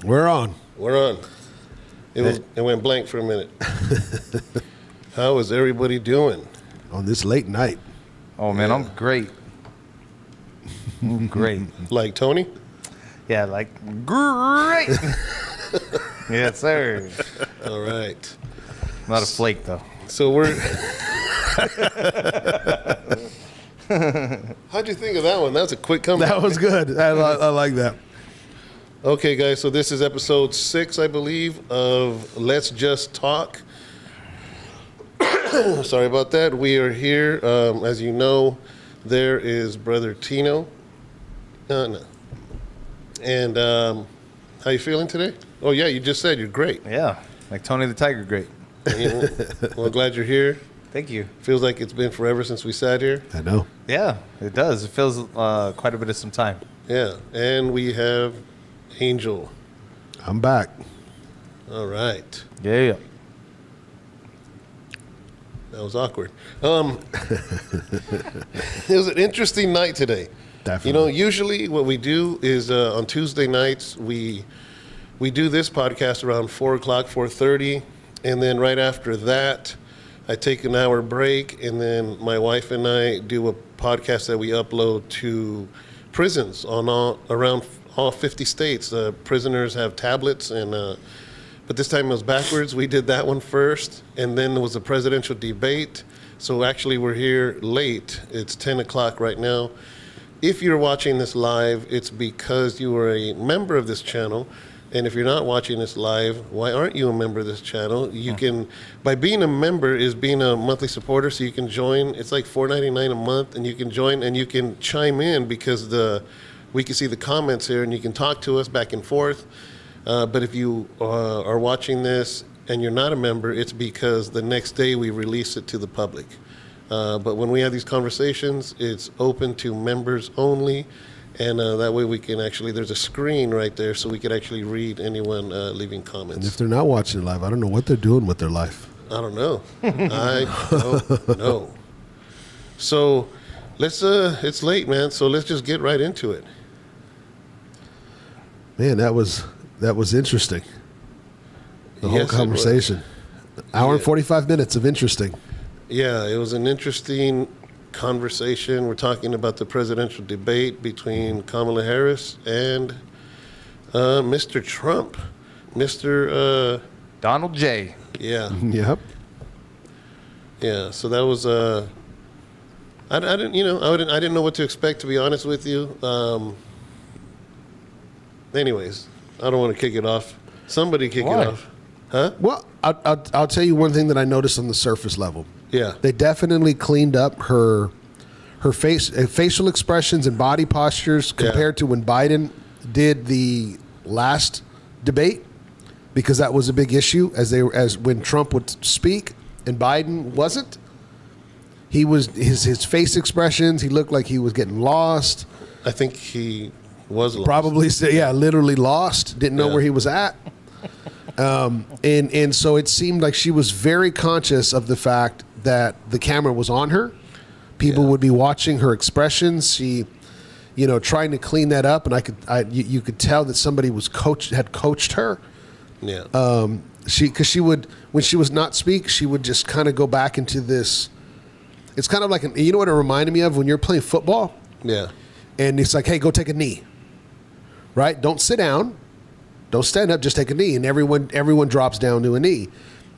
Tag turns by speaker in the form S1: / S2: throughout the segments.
S1: We're on.
S2: We're on. It went blank for a minute. How is everybody doing?
S1: On this late night.
S3: Oh, man, I'm great. I'm great.
S2: Like Tony?
S3: Yeah, like, great. Yes, sir.
S2: All right.
S3: Not a flake, though.
S2: So we're... How'd you think of that one? That was a quick comeback.
S1: That was good. I like that.
S2: Okay, guys, so this is episode 6, I believe, of Let's Just Talk. Sorry about that. We are here. As you know, there is Brother Tino. No. And how you feeling today? Oh, yeah, you just said you're great.
S3: Yeah, like Tony the Tiger, great.
S2: Well, glad you're here.
S3: Thank you.
S2: Feels like it's been forever since we sat here.
S1: I know.
S3: Yeah, it does. It feels quite a bit of some time.
S2: Yeah, and we have Angel.
S1: I'm back.
S2: All right.
S3: Yeah.
S2: That was awkward. It was an interesting night today.
S1: Definitely.
S2: You know, usually what we do is on Tuesday nights, we do this podcast around 4 o'clock, 4:30, and then right after that, I take an hour break, and then my wife and I do a podcast that we upload to prisons around all 50 states. Prisoners have tablets, but this time it was backwards. We did that one first, and then there was a presidential debate. So actually we're here late. It's 10 o'clock right now. If you're watching this live, it's because you are a member of this channel. And if you're not watching this live, why aren't you a member of this channel? You can, by being a member is being a monthly supporter, so you can join. It's like $4.99 a month, and you can join and you can chime in because we can see the comments here, and you can talk to us back and forth. But if you are watching this and you're not a member, it's because the next day we release it to the public. But when we have these conversations, it's open to members only. And that way we can actually, there's a screen right there so we can actually read anyone leaving comments.
S1: And if they're not watching it live, I don't know what they're doing with their life.
S2: I don't know. I don't know. So it's late, man. So let's just get right into it.
S1: Man, that was interesting. The whole conversation. Hour and 45 minutes of interesting.
S2: Yeah, it was an interesting conversation. We're talking about the presidential debate between Kamala Harris and Mr. Trump, Mr.
S3: Donald J.
S2: Yeah.
S1: Yep.
S2: Yeah. So that was I didn't know what to expect, to be honest with you. Anyways, I don't want to kick it off. Somebody kick
S3: Why?
S2: it off, huh?
S1: Well, I'll tell you one thing that I noticed on the surface level.
S2: Yeah.
S1: They definitely cleaned up her facial expressions and body postures compared to when Biden did the last debate, because that was a big issue as when Trump would speak and Biden wasn't. He was his face expressions. He looked like he was getting lost.
S2: I think he was lost.
S1: Probably, literally lost. Didn't know where he was at. And so it seemed like she was very conscious of the fact that the camera was on her. People would be watching her expressions. She, trying to clean that up, and you could tell that somebody had coached her.
S2: Yeah.
S1: Because she would, when she was not speak, she would just kind of go back into this. It's kind of like you know what it reminded me of when you're playing football.
S2: Yeah.
S1: And it's like, hey, go take a knee. Right? Don't sit down. Don't stand up. Just take a knee, and everyone drops down to a knee.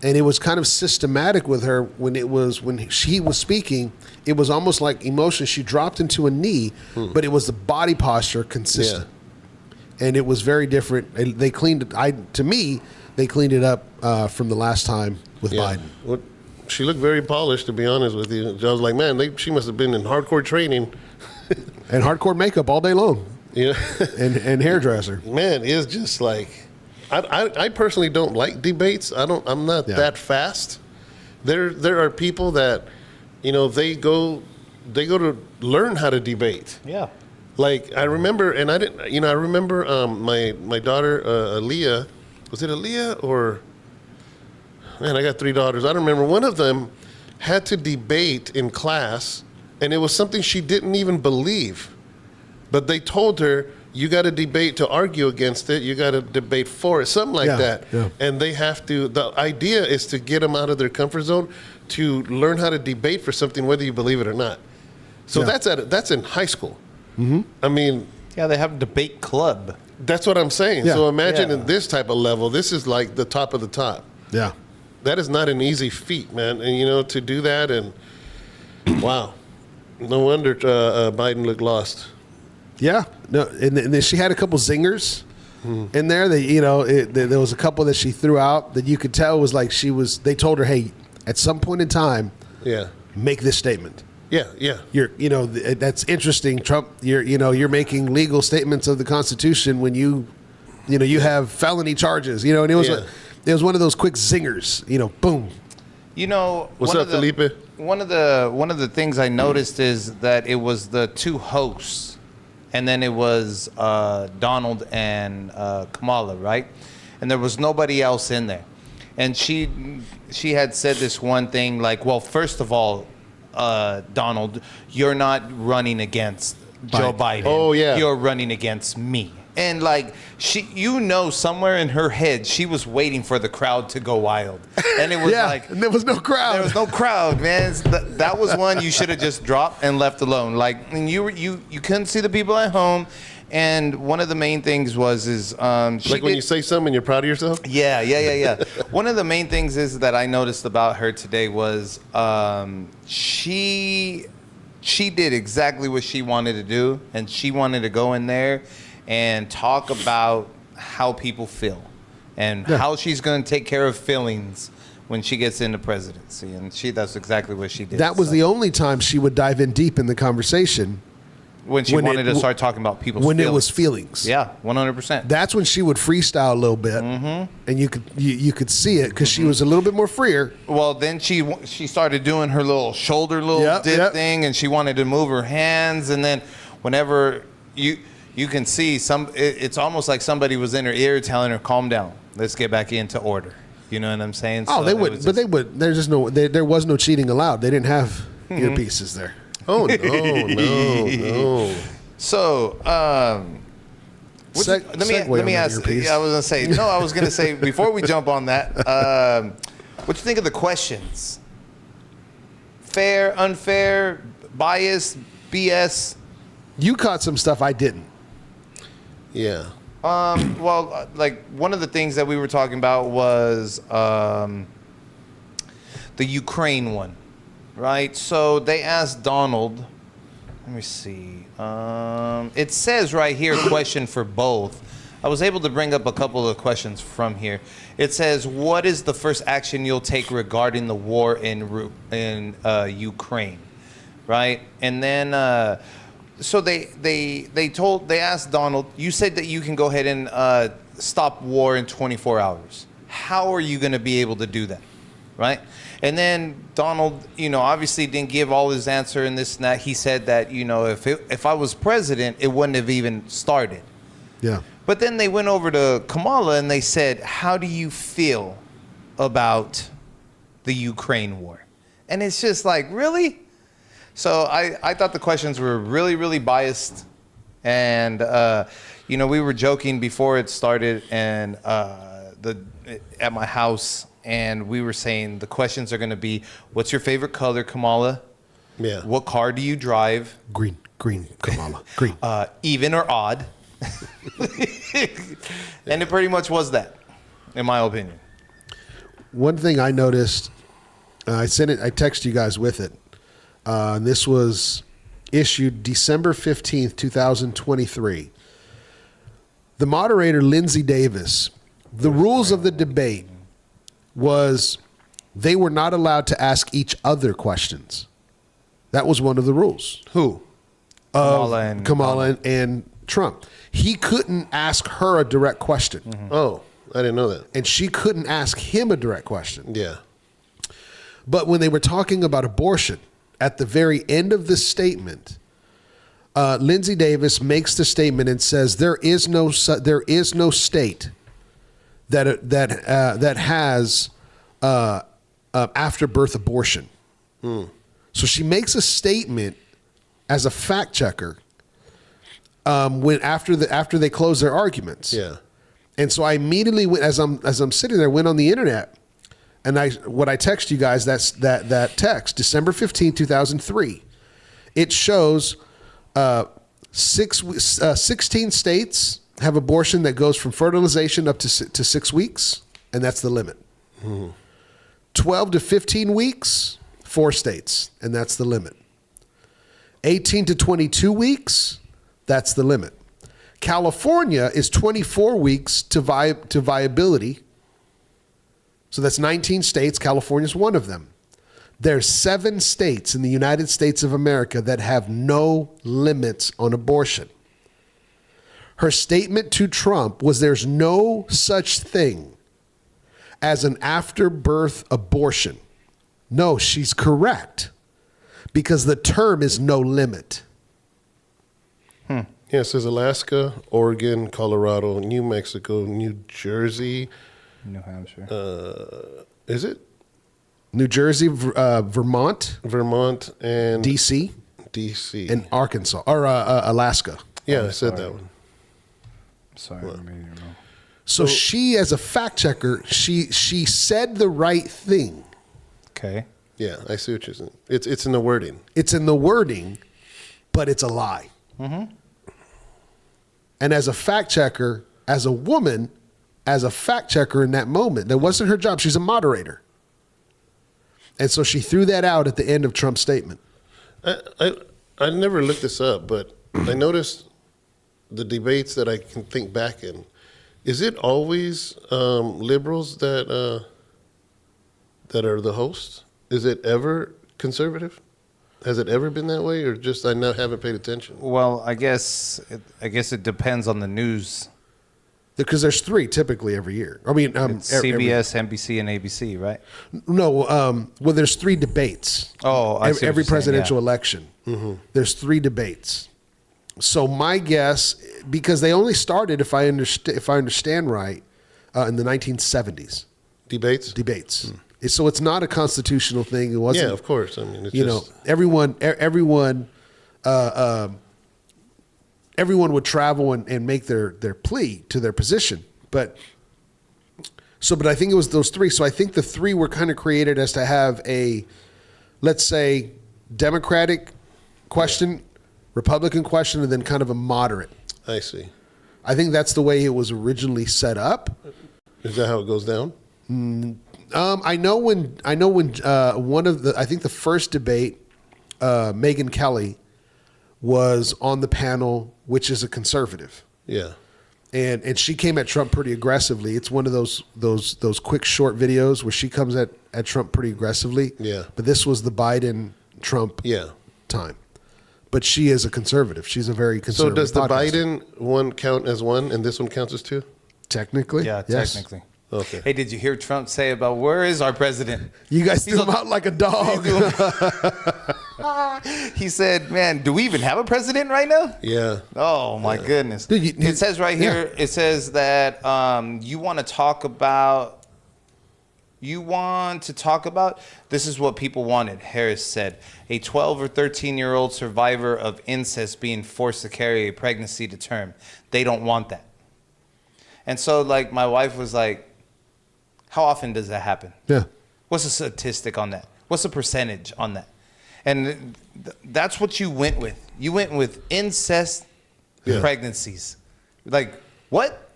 S1: And it was kind of systematic with her when she was speaking. It was almost like emotion. She dropped into a knee, but it was the body posture consistent, and it was very different. They cleaned it. To me, they cleaned it up from the last time with Biden.
S2: Well, she looked very polished, to be honest with you. I was like, man, she must have been in hardcore training
S1: and hardcore makeup all day long.
S2: Yeah,
S1: and hairdresser.
S2: Man, it's just like. I personally don't like debates. I'm not that fast. There are people that, they go to learn how to debate.
S3: Yeah.
S2: Like I remember, and I didn't. I remember my daughter Aaliyah. Was it Aaliyah or? Man, I got 3 daughters. I don't remember. One of them had to debate in class, and it was something she didn't even believe. But they told her, you got to debate to argue against it. You got to debate for it, something like that.
S1: Yeah.
S2: And they have to. The idea is to get them out of their comfort zone, to learn how to debate for something, whether you believe it or not. So
S1: Yeah.
S2: that's in high school. Mm-hmm. I mean,
S3: Yeah, they have a debate club.
S2: that's what I'm saying.
S1: Yeah.
S2: So imagine
S3: Yeah.
S2: in this type of level, this is like the top of the top.
S1: Yeah.
S2: That is not an easy feat, man. And to do that, and wow, no wonder Biden looked lost.
S1: Yeah, no, and then she had a couple zingers in there. There was a couple that she threw out that you could tell was like they told her, hey, at some point in time,
S2: Yeah,
S1: make this statement.
S2: yeah.
S1: That's interesting, Trump. You're making legal statements of the Constitution when you have felony charges. And it was it was one of those quick zingers. Boom.
S2: What's up, Felipe?
S3: One of the things I noticed is that it was the two hosts, and then it was Donald and Kamala, right? And there was nobody else in there. And she had said this one thing like, well, first of all, Donald, you're not running against Joe Biden.
S2: Oh, yeah.
S3: You're running against me. And like somewhere in her head, she was waiting for the crowd to go wild. And it was like,
S1: and there was no crowd.
S3: there was no crowd, man. That was one you should have just dropped and left alone. Like, and you couldn't see the people at home. And one of the main things was
S2: Like when you say something and you're proud of yourself?
S3: yeah. One of the main things is that I noticed about her today was she did exactly what she wanted to do, and she wanted to go in there and talk about how people feel and how she's going to take care of feelings when she gets into presidency. And that's exactly what she did.
S1: That was the only time she would dive in deep in the conversation.
S3: when she wanted to start talking about people's
S1: when
S3: feelings.
S1: it was feelings.
S3: Yeah, 100%.
S1: That's when she would freestyle a little bit, and you could see it because she was a little bit more freer.
S3: Well, then she started doing her little shoulder dip thing, and she wanted to move her hands, and then whenever you can see it's almost like somebody was in her ear telling her, "Calm down, let's get back into order." You know what I'm saying?
S1: Oh,
S3: So
S1: they would, but they would. There's just no. There was no cheating allowed. They didn't have earpieces there.
S2: Oh no.
S3: So, let me ask. I was gonna say before we jump on that, what you think of the questions? Fair, unfair, biased, BS?
S1: You caught some stuff I didn't.
S2: Yeah.
S3: Well, like one of the things that we were talking about was the Ukraine one, right? So they asked Donald. Let me see. It says right here, question for both. I was able to bring up a couple of questions from here. It says, "What is the first action you'll take regarding the war in Ukraine?" Right, and then. So they asked Donald, you said that you can go ahead and stop war in 24 hours. How are you going to be able to do that? Right? And then Donald, obviously didn't give all his answer in this and that. He said that, if I was president, it wouldn't have even started.
S1: Yeah.
S3: But then they went over to Kamala and they said, how do you feel about the Ukraine war? And it's just like, really? So I thought the questions were really, really biased. And, we were joking before it started and at my house, and we were saying the questions are going to be, what's your favorite color, Kamala?
S2: Yeah.
S3: What car do you drive?
S1: Green, Kamala, green.
S3: Even or odd? And it pretty much was that, in my opinion.
S1: One thing I noticed, I texted you guys with it. This was issued December 15th, 2023. The moderator, Lindsay Davis, the rules of the debate was they were not allowed to ask each other questions. That was one of the rules.
S2: Who?
S1: Kamala and Trump. He couldn't ask her a direct question.
S3: Mm-hmm.
S2: Oh, I didn't know that.
S1: And she couldn't ask him a direct question.
S2: Yeah.
S1: But when they were talking about abortion, at the very end of the statement, Lindsay Davis makes the statement and says there is no state that has after birth abortion. So she makes a statement as a fact checker when after they closed their arguments.
S2: Yeah.
S1: And so I immediately went, as I'm sitting there, went on the internet, and what I text you guys, that's that text, December 15, 2003. It shows 16 states have abortion that goes from fertilization up to 6 weeks, and that's the limit. 12 to 15 weeks, 4 states, and that's the limit. 18 to 22 weeks, that's the limit. California is 24 weeks to viability. So that's 19 states. California is one of them. There's 7 states in the United States of America that have no limits on abortion. Her statement to Trump was there's no such thing as an after-birth abortion. No, she's correct, because the term is no limit.
S2: Yeah, it says Alaska, Oregon, Colorado, New Mexico, New Jersey.
S3: New Hampshire.
S2: Is it?
S1: New Jersey, Vermont,
S2: and
S1: D.C., and Arkansas, or Alaska.
S2: Yeah, I said that one.
S3: Sorry, I made it wrong.
S1: So she, as a fact checker, she said the right thing.
S3: Okay.
S2: Yeah, I see what you're saying. It's in the wording.
S1: It's in the wording, but it's a lie. And as a fact checker, as a woman, as a fact checker in that moment, that wasn't her job. She's a moderator. And so she threw that out at the end of Trump's statement.
S2: I never looked this up, but I noticed the debates that I can think back in. Is it always liberals that are the hosts? Is it ever conservative? Has it ever been that way, or just I haven't paid attention?
S3: Well, I guess it depends on the news.
S1: Because there's 3 typically every year. I mean,
S3: CBS, NBC, and ABC, right?
S1: No, well, there's 3 debates.
S3: Oh, I see what
S1: every
S3: you're saying,
S1: presidential
S3: yeah.
S1: election. There's 3 debates. So my guess, because they only started, if I understand right, in the 1970s.
S2: Debates?
S1: So it's not a constitutional thing. It wasn't.
S2: Yeah, of course. I mean, it's
S1: everyone would travel and make their plea to their position. But I think it was those 3. So I think the 3 were kind of created as to have a, let's say, Democratic question, Republican question, and then kind of a moderate.
S2: I see.
S1: I think that's the way it was originally set up.
S2: Is that how it goes down?
S1: I know when one of I think the first debate, Megyn Kelly was on the panel, which is a conservative.
S2: Yeah.
S1: And she came at Trump pretty aggressively. It's one of those quick short videos where she comes at Trump pretty aggressively.
S2: Yeah.
S1: But this was the Biden Trump time. But she is a conservative. She's a very conservative.
S2: So does the
S1: podcaster.
S2: Biden one count as one and this one counts as 2?
S1: Technically?
S3: Yeah,
S1: yes.
S3: technically.
S2: Okay.
S3: Hey, did you hear Trump say about where is our president?
S1: You guys threw him out like a dog.
S3: He said, man, do we even have a president right now?
S2: Yeah.
S3: Oh, my goodness.
S1: Dude,
S3: it says right here, it says that you want to talk about, this is what people wanted, Harris said. A 12 or 13-year-old survivor of incest being forced to carry a pregnancy to term. They don't want that. And so, like, my wife was like, how often does that happen?
S1: Yeah.
S3: What's the statistic on that? What's the percentage on that? And that's what you went with. You went with incest pregnancies. Like, what?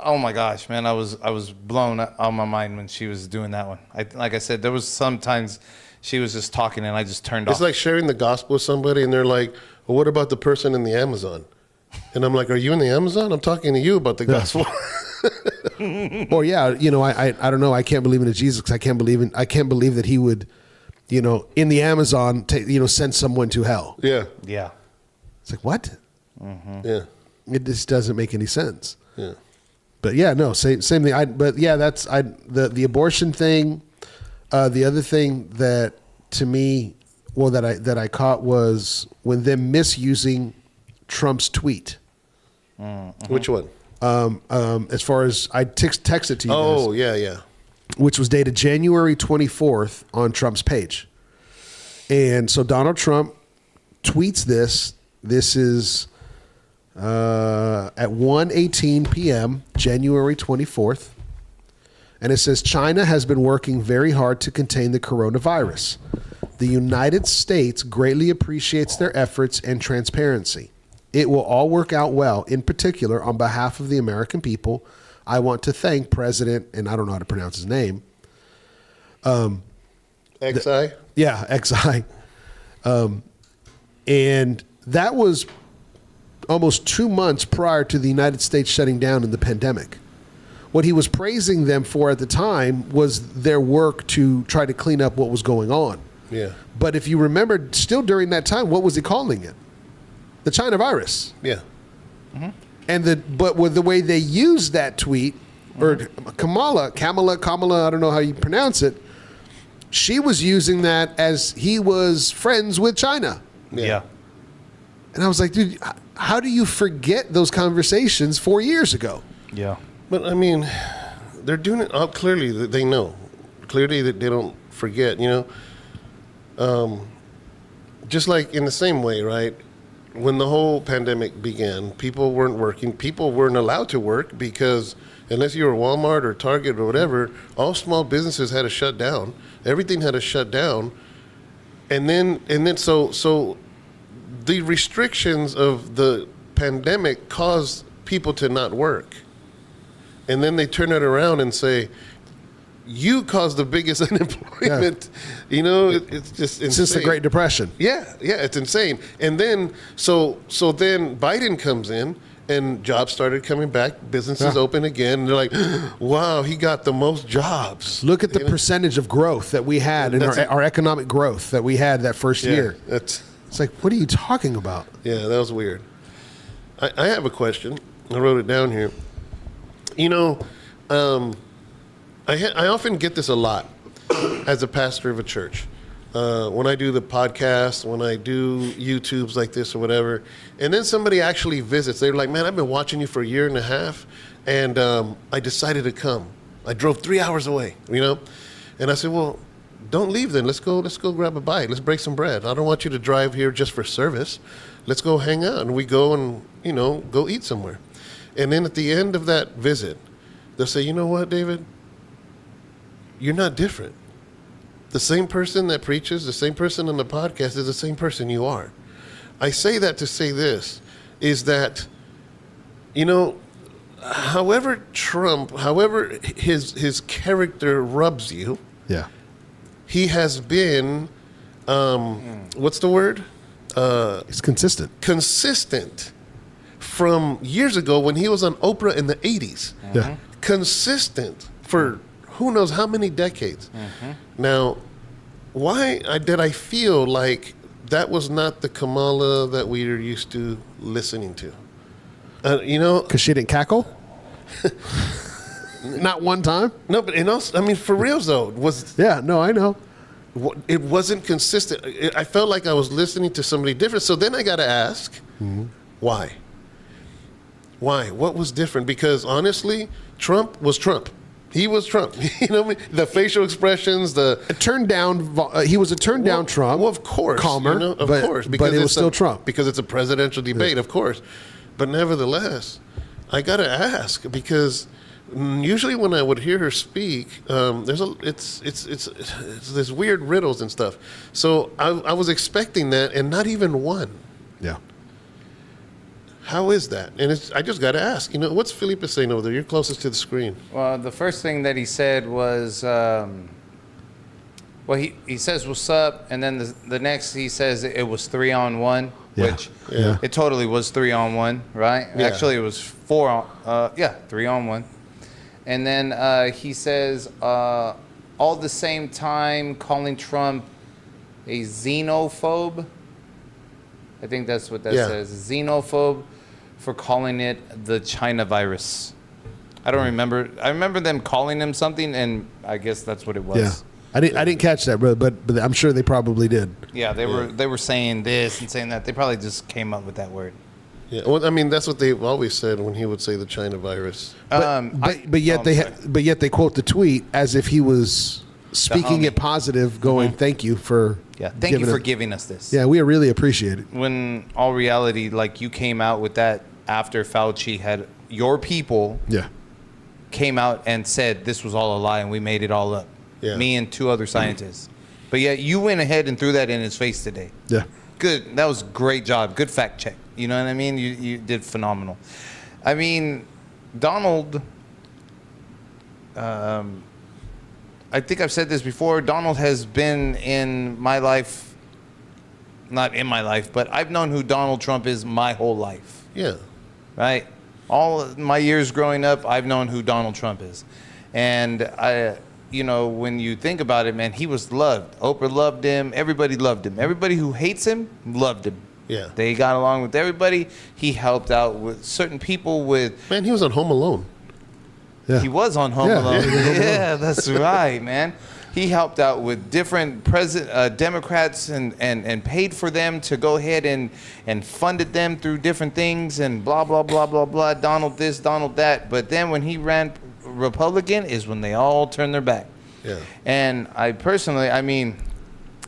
S3: Oh my gosh, man! I was blown out of my mind when she was doing that one. Like I said, there was sometimes she was just talking and I just turned off.
S2: It's like sharing the gospel with somebody and they're like, well, what about the person in the Amazon? And I'm like, are you in the Amazon? I'm talking to you about the gospel.
S1: Or I don't know. I can't believe in a Jesus because I can't believe that he would, in the Amazon, send someone to hell.
S2: Yeah.
S3: Yeah.
S1: It's like, what?
S2: Yeah.
S1: It just doesn't make any sense.
S2: Yeah.
S1: But yeah, no, same thing. The abortion thing. The other thing that to me, that I caught was when them misusing Trump's tweet.
S2: Which one?
S1: As far as I texted to you guys.
S2: Oh, yeah.
S1: Which was dated January 24th on Trump's page. And so Donald Trump tweets this. This is at 1:18 p.m., January 24th. And it says, China has been working very hard to contain the coronavirus. The United States greatly appreciates their efforts and transparency. It will all work out well. In particular, on behalf of the American people, I want to thank President, and I don't know how to pronounce his name.
S2: XI?
S1: Yeah, XI. And that was almost 2 months prior to the United States shutting down in the pandemic. What he was praising them for at the time was their work to try to clean up what was going on.
S2: Yeah.
S1: But if you remember, still during that time, what was he calling it? The China virus.
S2: Yeah.
S1: But with the way they used that tweet, or Kamala, I don't know how you pronounce it, she was using that as he was friends with China.
S3: Yeah.
S1: And I was like, dude, how do you forget those conversations 4 years ago?
S3: Yeah.
S2: But I mean, they're doing it clearly. They know. Clearly that they don't forget, just like in the same way, right? When the whole pandemic began, people weren't working. People weren't allowed to work because unless you were Walmart or Target or whatever, all small businesses had to shut down. Everything had to shut down. And then so the restrictions of the pandemic caused people to not work. And then they turn it around and say, you caused the biggest unemployment.
S1: Yeah.
S2: It's just insane.
S1: Since the Great Depression.
S2: Yeah, it's insane. And then, so then Biden comes in and jobs started coming back. Businesses open again. And they're like, wow, he got the most jobs.
S1: Look at the percentage of growth that we had in our economic growth that we had that first year.
S2: It's
S1: like, what are you talking about?
S2: Yeah, that was weird. I have a question. I wrote it down here. I often get this a lot as a pastor of a church. When I do the podcast, when I do YouTubes like this or whatever, and then somebody actually visits, they're like, man, I've been watching you for a year and a half, and I decided to come. I drove 3 hours away, And I said, well, don't leave then. Let's go grab a bite. Let's break some bread. I don't want you to drive here just for service. Let's go hang out. And we go and, go eat somewhere. And then at the end of that visit, they'll say, you know what, David? You're not different. The same person that preaches, the same person on the podcast is the same person you are. I say that to say this, is that, however his character rubs you,
S1: Yeah.
S2: he has been, what's the word?
S1: It's consistent.
S2: Consistent from years ago when he was on Oprah in the 80s.
S1: Yeah.
S2: Consistent for who knows how many decades. Now, why did I feel like that was not the Kamala that we are used to listening to?
S1: Because she didn't cackle? Not one time?
S2: No, but for real though,
S1: Yeah, no, I know.
S2: it wasn't consistent. I felt like I was listening to somebody different. So then I got to ask, why? Why? What was different? Because honestly, Trump was Trump. He was Trump. The facial expressions,
S1: He was a turned down Trump.
S2: Well, of course.
S1: Calmer.
S2: Of course.
S1: But it was still Trump.
S2: Because it's a presidential debate, of course. But nevertheless, I got to ask because usually when I would hear her speak, it's this weird riddles and stuff. So I was expecting that and not even one.
S1: Yeah.
S2: How is that? And I just got to ask, what's Felipe saying over there? You're closest to the screen.
S3: Well, the first thing that he said was, he says, what's up? And then the next he says it was 3-on-1, which it totally was 3-on-1, right?
S2: Yeah.
S3: Actually, it was 3-on-1. And then he says, all the same time calling Trump a xenophobe. I think that's what that says. Xenophobe for calling it the China virus. I don't remember. I remember them calling him something, and I guess that's what it was.
S1: Yeah. I didn't catch that, but I'm sure they probably did.
S3: Yeah, they were saying this and saying that. They probably just came up with that word.
S2: Yeah, well, I mean that's what they've always said when he would say the China virus.
S1: But yet they quote the tweet as if he was speaking it positive, going, "Thank you for
S3: giving us this."
S1: Yeah, we really appreciate it.
S3: When all reality, like you came out with that after Fauci had your people
S1: Yeah.
S3: came out and said this was all a lie and we made it all up.
S2: Yeah.
S3: Me and 2 other scientists. But yet you went ahead and threw that in his face today.
S1: Yeah.
S3: Good. That was a great job. Good fact check. You know what I mean? You did phenomenal. I mean, Donald, I think I've said this before. Donald has been in my life, not in my life, but I've known who Donald Trump is my whole life.
S2: Yeah.
S3: Right? All of my years growing up, I've known who Donald Trump is. And when you think about it, man, he was loved. Oprah loved him. Everybody loved him. Everybody who hates him loved him.
S2: Yeah.
S3: They got along with everybody. He helped out with certain people with...
S2: Man, he was on Home Alone.
S1: Yeah.
S3: He was on Home
S1: Yeah.
S3: Alone.
S1: Yeah.
S3: Yeah, that's right, man. He helped out with different Democrats and paid for them to go ahead and funded them through different things and blah, blah, blah, blah, blah. Donald this, Donald that. But then when he ran Republican is when they all turned their back.
S2: Yeah.
S3: And I personally, I mean,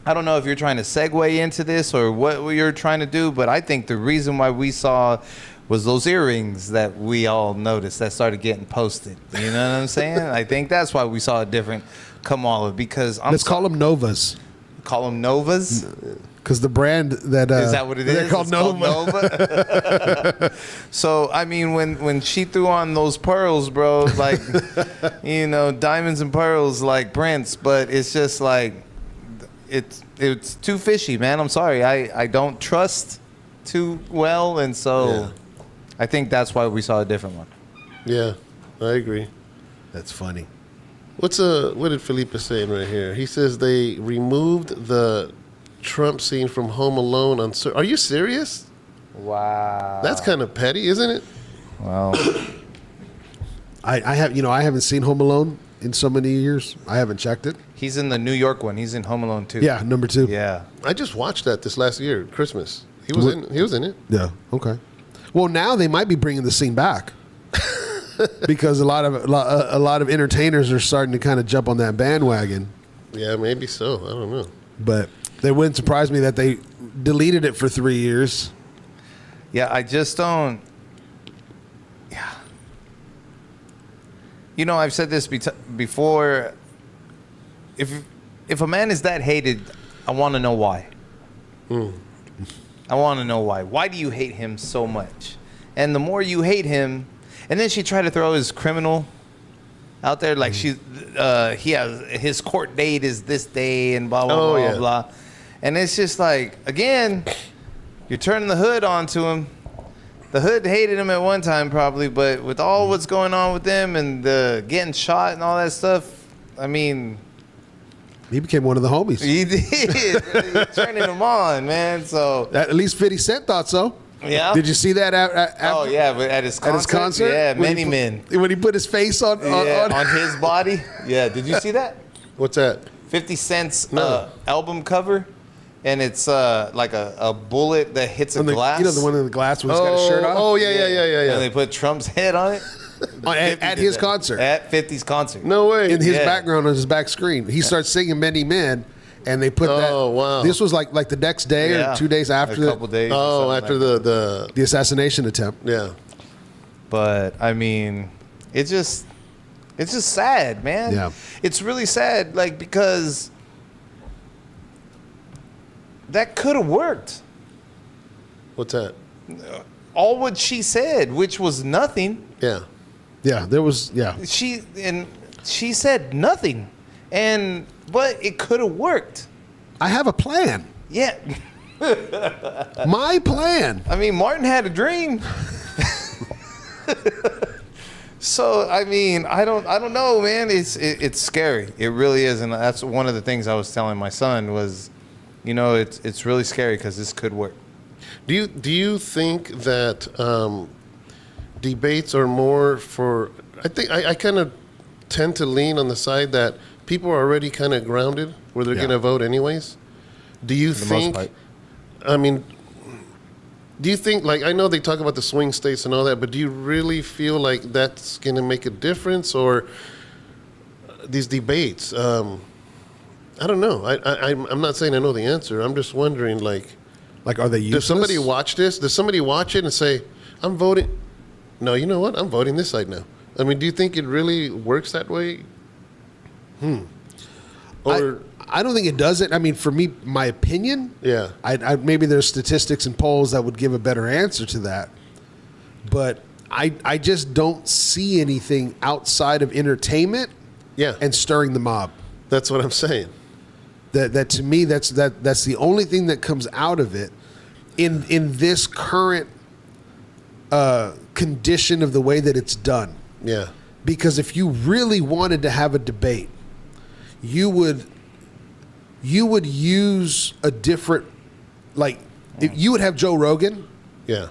S3: I don't know if you're trying to segue into this or what you're trying to do, but I think the reason why we saw was those earrings that we all noticed that started getting posted. You know what I'm saying? I think that's why we saw a different Kamala, because
S1: Let's call them Novas.
S3: call them Novas.
S1: Because the brand that...
S3: Is that what it is?
S1: They're called
S3: It's
S1: Nova.
S3: So, I mean, when she threw on those pearls, bro, like, diamonds and pearls like Prince, but it's just like, it's too fishy, man. I'm sorry. I don't trust too well, and so
S2: Yeah.
S3: I think that's why we saw a different one.
S2: Yeah, I agree.
S1: That's funny.
S2: What did Felipe say right here? He says they removed the Trump scene from Home Alone on... Are you serious?
S3: Wow.
S2: That's kind of petty, isn't it?
S3: Well,
S1: I haven't seen Home Alone in so many years. I haven't checked it.
S3: he's in the New York one. He's in Home Alone 2.
S1: Yeah, number 2.
S3: Yeah.
S2: I just watched that this last year, Christmas. He was in it.
S1: Yeah. Okay. Well, now they might be bringing the scene back because a lot of entertainers are starting to kind of jump on that bandwagon.
S2: Yeah, maybe so. I don't know.
S1: But it wouldn't surprise me that they deleted it for 3 years.
S3: Yeah, I just don't. Yeah. I've said this before. If a man is that hated, I want to know why. I want to know why. Why do you hate him so much? And the more you hate him, and then she tried to throw his criminal out there, like he has his court date is this day and blah blah blah blah. And it's just like, again, you're turning the hood onto him. The hood hated him at one time probably, but with all what's going on with them and the getting shot and all that stuff, I mean,
S1: He became one of the homies.
S3: he did. Really turning him on, man. So
S1: At least 50 Cent thought so.
S3: yeah.
S1: Did you see that after?
S3: Oh yeah, but at his concert. Yeah,
S1: When
S3: many
S1: he
S3: men.
S1: When he put his face on
S3: his body. Yeah. Did you see that?
S2: What's that?
S3: 50 Cent's
S2: No.
S3: album cover, and it's like a bullet that hits a glass.
S1: the one in the glass when he's got his shirt on?
S2: Oh, yeah.
S3: And they put Trump's head on it.
S1: At his concert.
S3: At 50's concert.
S2: No way.
S1: In his
S3: Yeah.
S1: background on his back screen. He starts singing Many Men, and they put that.
S2: Oh, wow.
S1: This was like the next day
S3: Yeah.
S1: or 2 days after
S3: a couple days. or
S2: Oh,
S3: something
S2: after
S3: like
S2: the
S1: the assassination attempt.
S2: yeah.
S3: But I mean, it's just sad, man.
S1: Yeah.
S3: It's really sad, like, because that could have worked.
S2: What's that?
S3: All what she said, which was nothing.
S2: Yeah.
S1: Yeah, there was. Yeah,
S3: She said nothing, but it could have worked.
S1: I have a plan.
S3: Yeah.
S1: My plan.
S3: I mean, Martin had a dream. So I mean, I don't know, man. It's scary. It really is, and that's one of the things I was telling my son was, it's really scary because this could work.
S2: Do you think that debates are more for? I think I kind of tend to lean on the side that people are already kind of grounded where they're
S1: Yeah.
S2: going to vote anyways. Do you
S3: For the most
S2: think?
S3: part.
S2: I mean, do you think, like, I know they talk about the swing states and all that, but do you really feel like that's going to make a difference, or these debates? I don't know. I'm not saying I know the answer. I'm just wondering, like,
S1: Like, are they useless?
S2: does somebody watch this? Does somebody watch it and say, I'm voting. No, you know what? I'm voting this side now. I mean, do you think it really works that way? Or
S1: I don't think it does it. I mean, for me, my opinion,
S2: yeah,
S1: I maybe there's statistics and polls that would give a better answer to that. But I just don't see anything outside of entertainment
S2: yeah,
S1: and stirring the mob.
S2: that's what I'm saying.
S1: That to me, that's the only thing that comes out of it in this current condition of the way that it's done.
S2: Yeah,
S1: Because if you really wanted to have a debate, you would use a different, like, if you would have Joe Rogan,
S2: yeah,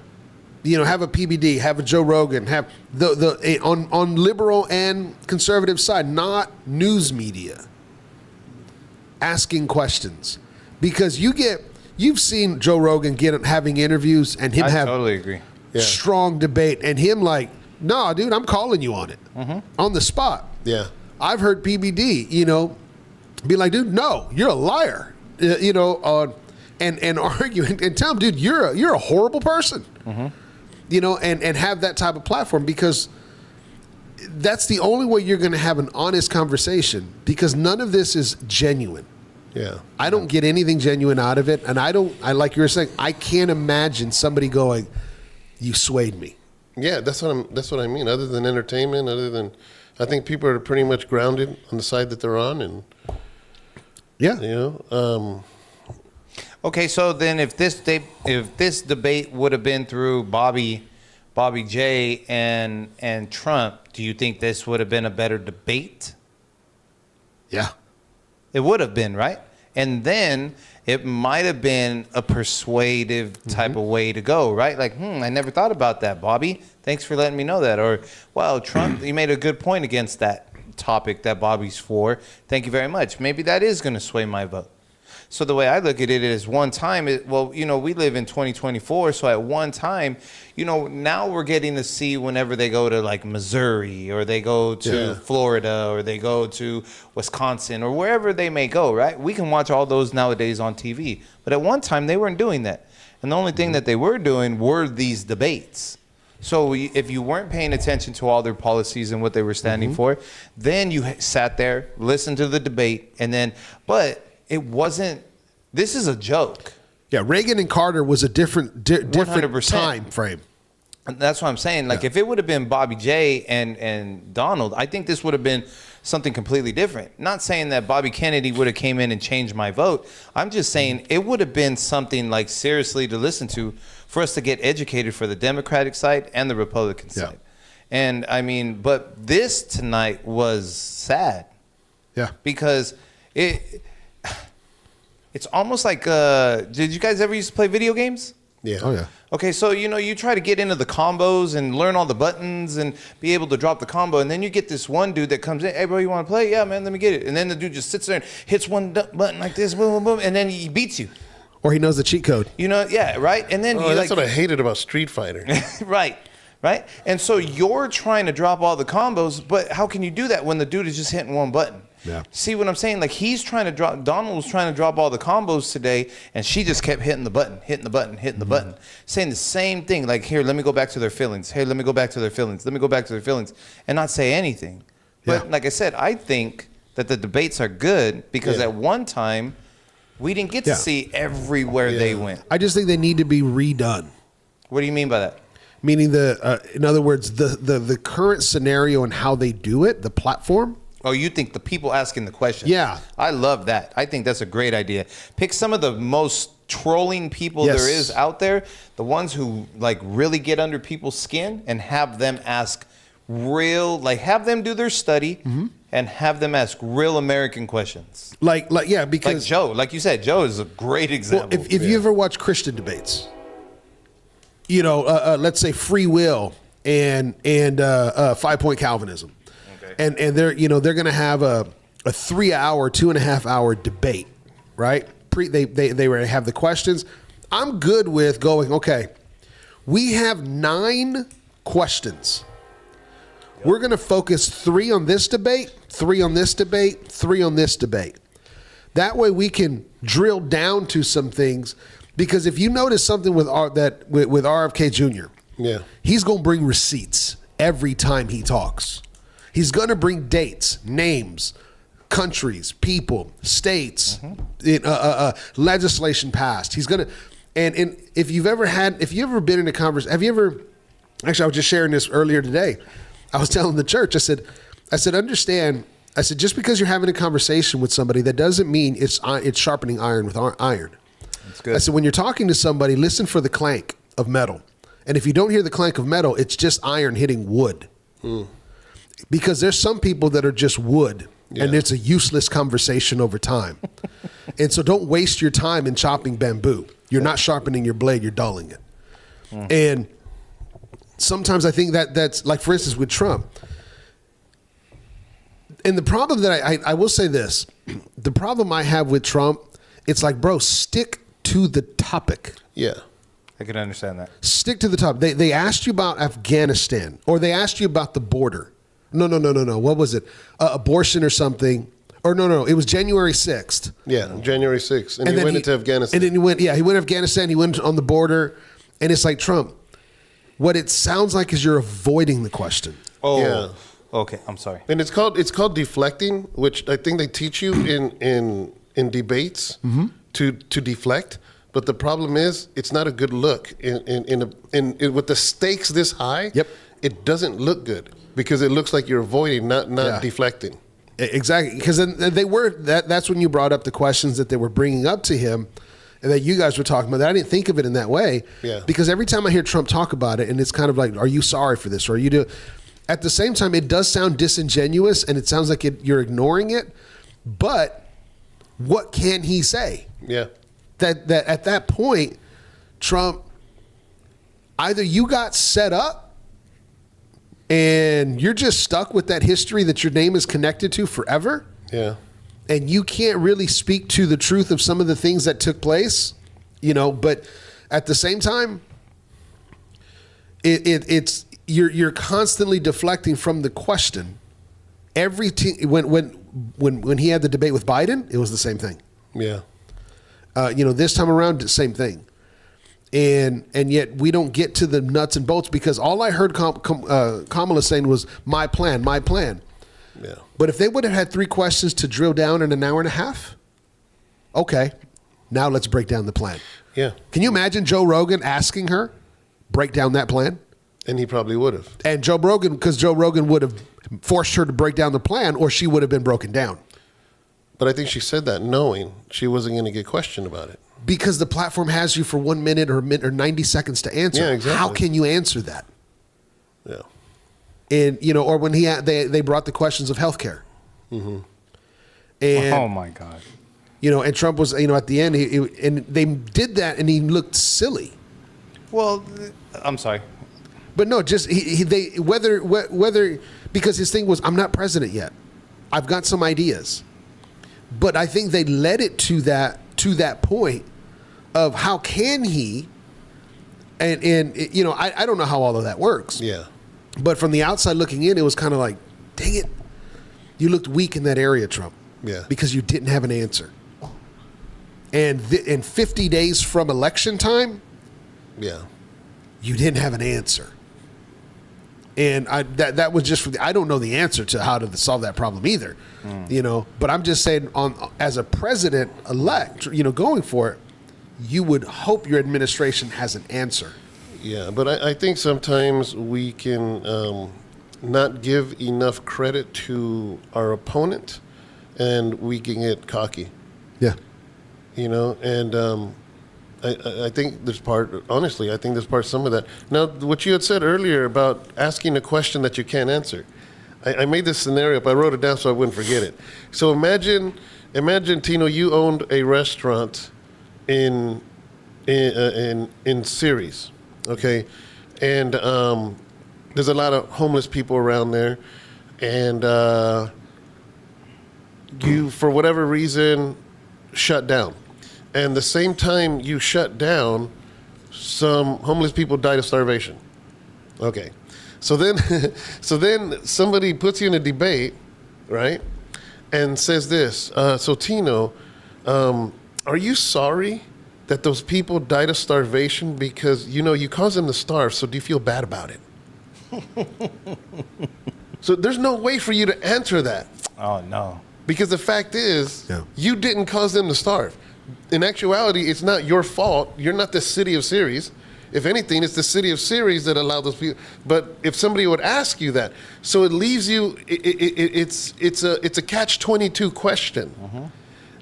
S1: have a PBD, have a Joe Rogan, have on liberal and conservative side, not news media, asking questions, because you've seen Joe Rogan having interviews and him
S3: I
S1: have
S3: totally agree.
S2: Yeah.
S1: strong debate, and him like, no, dude, I'm calling you on it on the spot.
S2: yeah,
S1: I've heard PBD, be like, dude, no, you're a liar, and arguing and tell him, dude, you're a horrible person, and have that type of platform, because that's the only way you're going to have an honest conversation, because none of this is genuine.
S2: yeah.
S1: I don't get anything genuine out of it, and I like you were saying, I can't imagine somebody going, you swayed me.
S2: Yeah, that's what I mean. Other than entertainment, I think people are pretty much grounded on the side that they're on, and
S1: Yeah.
S3: Okay, so then if this debate would have been through Bobby J and Trump, do you think this would have been a better debate?
S1: Yeah.
S3: It would have been, right? And then it might have been a persuasive type of way to go, right? Like, I never thought about that, Bobby. Thanks for letting me know that. Or, well, Trump, you made a good point against that topic that Bobby's for. Thank you very much. Maybe that is going to sway my vote. So the way I look at it is we live in 2024. So at one time, now we're getting to see whenever they go to like Missouri, or they go to Florida, or they go to Wisconsin, or wherever they may go, right? We can watch all those nowadays on TV. But at one time, they weren't doing that. And the only thing that they were doing were these debates. So if you weren't paying attention to all their policies and what they were standing for, then you sat there, listened to the debate, but it wasn't, this is a joke.
S1: Yeah, Reagan and Carter was a different
S3: 100%.
S1: time frame.
S3: And that's what I'm saying. Like, if it would have been Bobby J and Donald, I think this would have been something completely different. Not saying that Bobby Kennedy would have came in and changed my vote. I'm just saying it would have been something like seriously to listen to for us to get educated for the Democratic side and the Republican side. And I mean, but this tonight was sad.
S1: Yeah.
S3: Because it's almost like, did you guys ever used to play video games?
S2: Yeah.
S1: Oh, yeah.
S3: Okay, so you try to get into the combos and learn all the buttons and be able to drop the combo, and then you get this one dude that comes in, hey bro, you want to play? Yeah, man, let me get it. And then the dude just sits there and hits one button like this, boom, boom, boom, and then he beats you.
S1: Or he knows the cheat code.
S3: Yeah, right? And then
S2: That's what I hated about Street Fighter.
S3: right. And so you're trying to drop all the combos, but how can you do that when the dude is just hitting one button?
S1: Yeah.
S3: See what I'm saying? Like, Donald was trying to drop all the combos today, and she just kept hitting the button, saying the same thing. Like, here, let me go back to their feelings. Hey, let me go back to their feelings. Let me go back to their feelings, and not say anything. But like I said, I think that the debates are good because at one time, we didn't get to see everywhere they went.
S1: I just think they need to be redone.
S3: What do you mean by that?
S1: Meaning in other words, the current scenario and how they do it, the platform.
S3: Oh, you think the people asking the questions?
S1: Yeah.
S3: I love that. I think that's a great idea. Pick some of the most trolling people there is out there, the ones who like really get under people's skin, and have them ask have them do their study and have them ask real American questions.
S1: Because
S3: Like Joe, like you said, Joe is a great example.
S1: Well, if you ever watch Christian debates, let's say free will and 5-point Calvinism. And they're going to have a 3-hour, 2.5 hour debate, right? They have the questions. I'm good with going, okay, we have 9 questions. Yep. We're going to focus 3 on this debate, 3 on this debate, 3 on this debate. That way we can drill down to some things, because if you notice something with RFK Jr.,
S2: Yeah.
S1: He's going to bring receipts every time he talks. He's going to bring dates, names, countries, people, states, legislation passed. He's going to, and if you've ever been in a conversation, actually, I was just sharing this earlier today. I was telling the church, I said, understand, I said, just because you're having a conversation with somebody, that doesn't mean it's sharpening iron with iron.
S3: That's good.
S1: I said, when you're talking to somebody, listen for the clank of metal. And if you don't hear the clank of metal, it's just iron hitting wood. Because there's some people that are just wood, and it's a useless conversation over time. And so don't waste your time in chopping bamboo. You're not sharpening your blade, you're dulling it. And sometimes I think that's like, for instance, with Trump. And the problem that I will say this, the problem I have with Trump, it's like, bro, stick to the topic.
S2: Yeah.
S3: I can understand that.
S1: Stick to the topic. They asked you about Afghanistan, or they asked you about the border. No. What was it? Abortion or something. Or no. It was January 6th.
S2: Yeah, January 6th. And he went into Afghanistan.
S1: And then he went to Afghanistan. He went on the border. And it's like, Trump, what it sounds like is you're avoiding the question.
S3: Oh,
S2: Yeah.
S3: Okay. I'm sorry.
S2: And it's called deflecting, which I think they teach you in debates to deflect. But the problem is, it's not a good look in with the stakes this high.
S1: Yep.
S2: It doesn't look good because it looks like you're avoiding, not deflecting.
S1: Exactly, because then they were that's when you brought up the questions that they were bringing up to him, and that you guys were talking about. I didn't think of it in that way.
S2: Yeah.
S1: Because every time I hear Trump talk about it, and it's kind of like, are you sorry for this, or are you do? At the same time, it does sound disingenuous, and it sounds like you're ignoring it. But what can he say?
S2: Yeah.
S1: That at that point, Trump, either you got set up and you're just stuck with that history that your name is connected to forever,
S2: Yeah.
S1: and you can't really speak to the truth of some of the things that took place, but at the same time, it's you're constantly deflecting from the question. When he had the debate with Biden, it was the same thing.
S2: Yeah.
S1: This time around, the same thing. And yet we don't get to the nuts and bolts, because all I heard Kamala saying was, my plan.
S2: Yeah.
S1: But if they would have had 3 questions to drill down in an hour and a half, okay, now let's break down the plan.
S2: Yeah.
S1: Can you imagine Joe Rogan asking her, break down that plan?
S2: And he probably would have.
S1: And Joe Rogan would have forced her to break down the plan, or she would have been broken down.
S2: But I think she said that knowing she wasn't going to get questioned about it.
S1: Because the platform has you for 1 minute or 90 seconds to answer.
S2: Yeah, exactly.
S1: How can you answer that?
S2: Yeah.
S1: And or when they brought the questions of healthcare. Mm-hmm. And
S3: Oh my God.
S1: and Trump was at the end, and they did that, and he looked silly.
S3: Well, I'm sorry.
S1: But no, just whether because his thing was, I'm not president yet. I've got some ideas. But I think they led it to that point of how can he, and I don't know how all of that works.
S2: Yeah.
S1: But from the outside looking in, it was kind of like, dang it, you looked weak in that area, Trump.
S2: Yeah.
S1: Because you didn't have an answer. And in 50 days from election time,
S2: Yeah.
S1: you didn't have an answer. And that was just I don't know the answer to how to solve that problem either, But I'm just saying, as a president elect, going for it, you would hope your administration has an answer.
S2: Yeah, but I think sometimes we can not give enough credit to our opponent, and we can get cocky.
S1: Yeah.
S2: And I think there's honestly, I think there's some of that. Now, what you had said earlier about asking a question that you can't answer, I made this scenario up. I wrote it down so I wouldn't forget it. So imagine, Tino, you owned a restaurant in Ceres, okay? And there's a lot of homeless people around there, and you, for whatever reason, shut down. And the same time you shut down, some homeless people died of starvation. Okay. So then somebody puts you in a debate, right? And says this, so Tino, are you sorry that those people died of starvation because, you caused them to starve, so do you feel bad about it? So there's no way for you to answer that.
S3: Oh, no.
S2: Because the fact is,
S1: Yeah.
S2: you didn't cause them to starve. In actuality, it's not your fault. You're not the city of Ceres. If anything, it's the city of Ceres that allowed those people. But if somebody would ask you that, so it leaves you. It's a catch-22 question,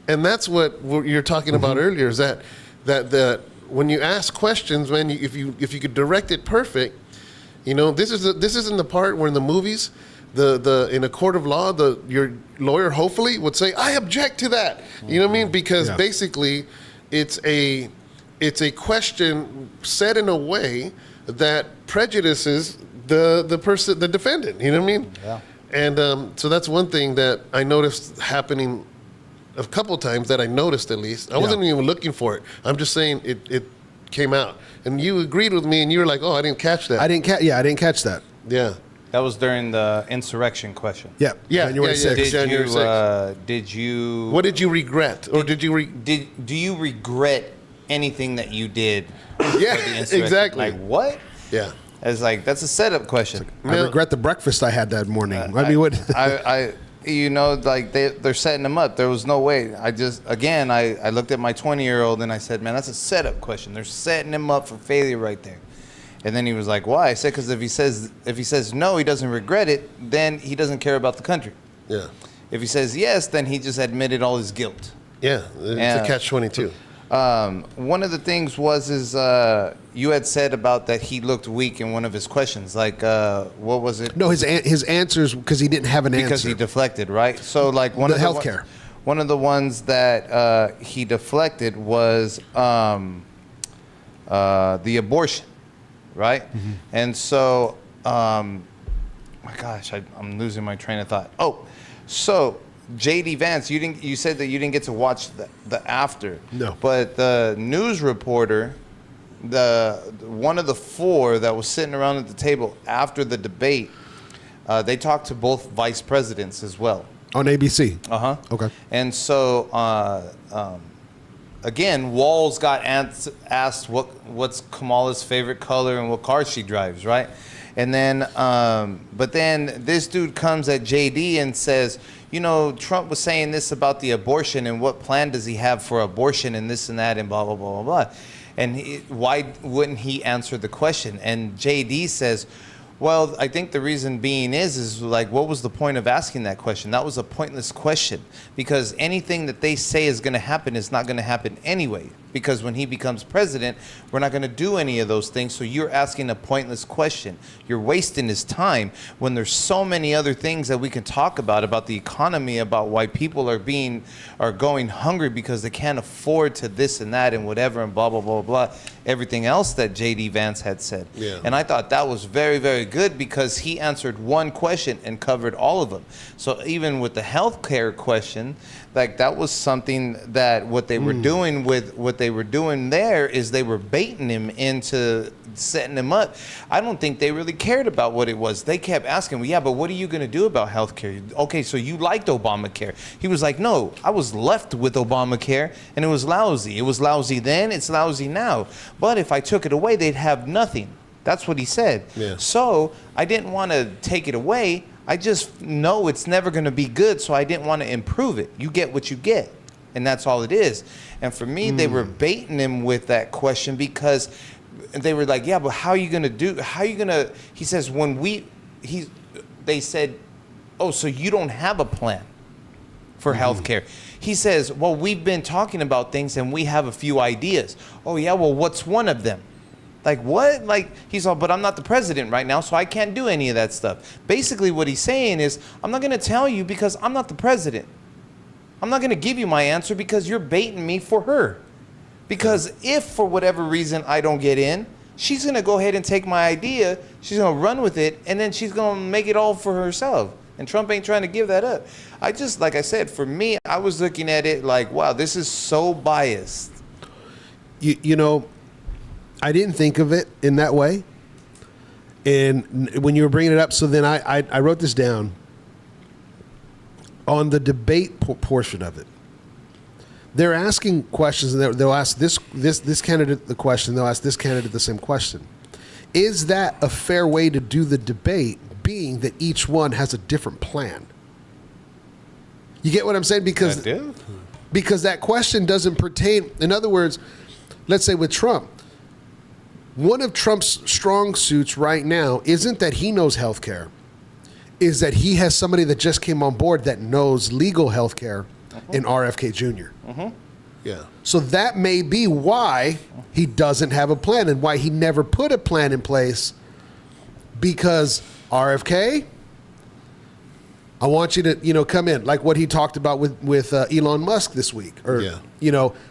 S2: and that's what you're talking about earlier. Is that when you ask questions, man, if you could direct it perfect, this isn't the part where in the movies. In a court of law, your lawyer hopefully would say, "I object to that." You know what I mean? Because basically, it's a question said in a way that prejudices the person, the defendant. You know what I mean?
S3: Yeah.
S2: And so that's one thing that I noticed happening a couple times. That I noticed at least. I wasn't even looking for it. I'm just saying it came out, and you agreed with me, and you were like, "Oh, I didn't catch that."
S1: I didn't catch that.
S2: Yeah.
S3: That was during the insurrection question.
S1: Yeah.
S2: Yeah,
S1: January
S2: yeah, yeah.
S1: 6th.
S2: January 6th.
S3: Did you?
S2: What did you regret, or did you?
S3: Do you regret anything that you did?
S2: Yeah,
S3: for the insurrection?
S2: exactly.
S3: Like what?
S2: Yeah.
S3: It's like that's a setup question.
S1: I regret the breakfast I had that morning. I mean, what?
S3: I like they're setting them up. There was no way. I looked at my 20-year-old and I said, man, that's a setup question. They're setting him up for failure right there. And then he was like, why? I said, because if he says no, he doesn't regret it, then he doesn't care about the country.
S2: Yeah.
S3: If he says yes, then he just admitted all his guilt.
S2: Yeah. It's a catch-22.
S3: One of the things is you had said about that he looked weak in one of his questions. Like, what was it?
S1: No, his answers because he didn't have an answer.
S3: Because he deflected, right? So, like
S1: the healthcare.
S3: One of the ones that he deflected was the abortion, right? Mm-hmm. And so, my gosh, I'm losing my train of thought. Oh, so J.D. Vance, you said that you didn't get to watch the after.
S1: No.
S3: But the news reporter, one of the four that was sitting around at the table after the debate, they talked to both vice presidents as well.
S1: On ABC.
S3: Uh-huh.
S1: Okay.
S3: And so, again, Walls got asked what's Kamala's favorite color and what car she drives, right? And then, but then this dude comes at JD and says, Trump was saying this about the abortion and what plan does he have for abortion and this and that and blah, blah, blah, blah, blah. And why wouldn't he answer the question? And JD says, well, I think the reason being is like, what was the point of asking that question? That was a pointless question because anything that they say is going to happen is not going to happen anyway. Because when he becomes president, we're not going to do any of those things. So you're asking a pointless question. You're wasting his time when there's so many other things that we can talk about the economy, about why people are going hungry because they can't afford to this and that and whatever and blah, blah, blah, blah. Everything else that J.D. Vance had said.
S2: Yeah.
S3: And I thought that was very, very good because he answered one question and covered all of them. So even with the healthcare question, like that was something that what they were doing with what they were doing there is they were baiting him into setting him up. I don't think they really cared about what it was. They kept asking, well, yeah, but what are you going to do about healthcare? Okay, so you liked Obamacare. He was like, no, I was left with Obamacare and it was lousy. It was lousy then, it's lousy now. But if I took it away, they'd have nothing. That's what he said.
S2: Yeah.
S3: So I didn't want to take it away. I just know it's never going to be good, so I didn't want to improve it. You get what you get, and that's all it is. And for me, they were baiting him with that question because they were like, yeah, but how are you going to do, he says, they said, oh, so you don't have a plan for healthcare. He says, well, we've been talking about things and we have a few ideas. Oh, yeah, well, what's one of them? Like, what? Like, he's all, but I'm not the president right now, so I can't do any of that stuff. Basically, what he's saying is, I'm not going to tell you because I'm not the president. I'm not going to give you my answer because you're baiting me for her. Because if, for whatever reason, I don't get in, she's going to go ahead and take my idea, she's going to run with it, and then she's going to make it all for herself. And Trump ain't trying to give that up. Like I said, for me, I was looking at it like, wow, this is so biased.
S1: I didn't think of it in that way. And when you were bringing it up, so then I wrote this down. On the debate portion of it, They're asking questions, and they'll ask this candidate the question. They'll ask this candidate the same question. Is that a fair way to do the debate, being that each one has a different plan? You get what I'm saying? Because that question doesn't pertain. In other words, let's say with Trump, one of Trump's strong suits right now isn't that he knows healthcare, is that he has somebody that just came on board that knows legal healthcare in RFK Jr.
S2: Yeah.
S1: So that may be why he doesn't have a plan and why he never put a plan in place, because RFK, I want you to, come in, like what he talked about with Elon Musk this week. Or,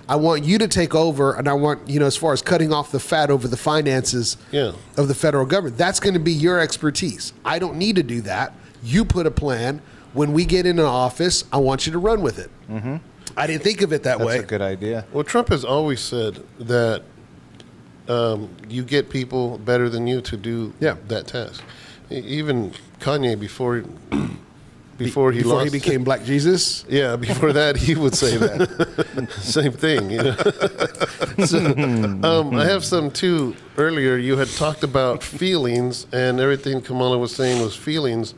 S1: I want you to take over, and I want, as far as cutting off the fat over the finances of the federal government, that's going to be your expertise. I don't need to do that. You put a plan. When we get in an office, I want you to run with it. Mm-hmm. I didn't think of it that way.
S3: That's a good idea.
S2: Well, Trump has always said that you get people better than you to do that task. Even Kanye, before he
S1: became Black Jesus.
S2: Yeah, before that he would say that same thing. So, I have some too. Earlier, you had talked about feelings, and everything Kamala was saying was feelings,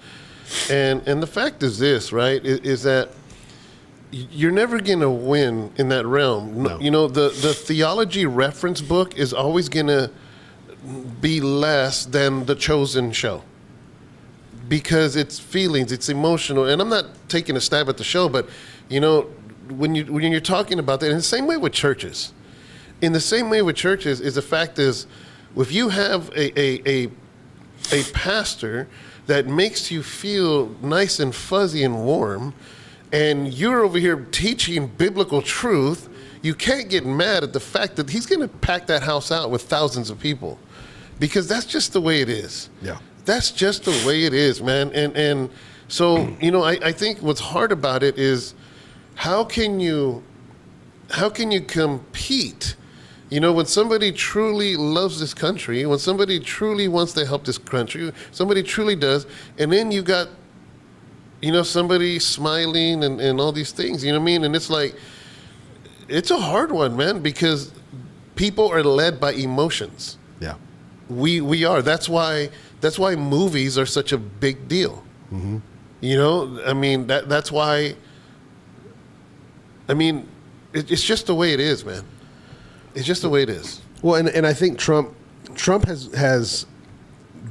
S2: and the fact is this, right? Is that you're never gonna win in that realm. No. The theology reference book is always gonna be less than the chosen show. Because it's feelings, it's emotional, and I'm not taking a stab at the show, but when you're talking about that, in the same way with churches, is the fact is, if you have a pastor that makes you feel nice and fuzzy and warm, and you're over here teaching biblical truth, you can't get mad at the fact that he's going to pack that house out with thousands of people, because that's just the way it is.
S1: Yeah.
S2: That's just the way it is, man. And so, I think what's hard about it is how can you compete? When somebody truly loves this country, when somebody truly wants to help this country, somebody truly does, and then you got, somebody smiling and all these things, you know what I mean? And it's like, it's a hard one, man, because people are led by emotions.
S1: Yeah.
S2: We are. That's why movies are such a big deal. Mm-hmm. That's why. It's just the way it is, man. It's just the way it is.
S1: Well, and I think Trump has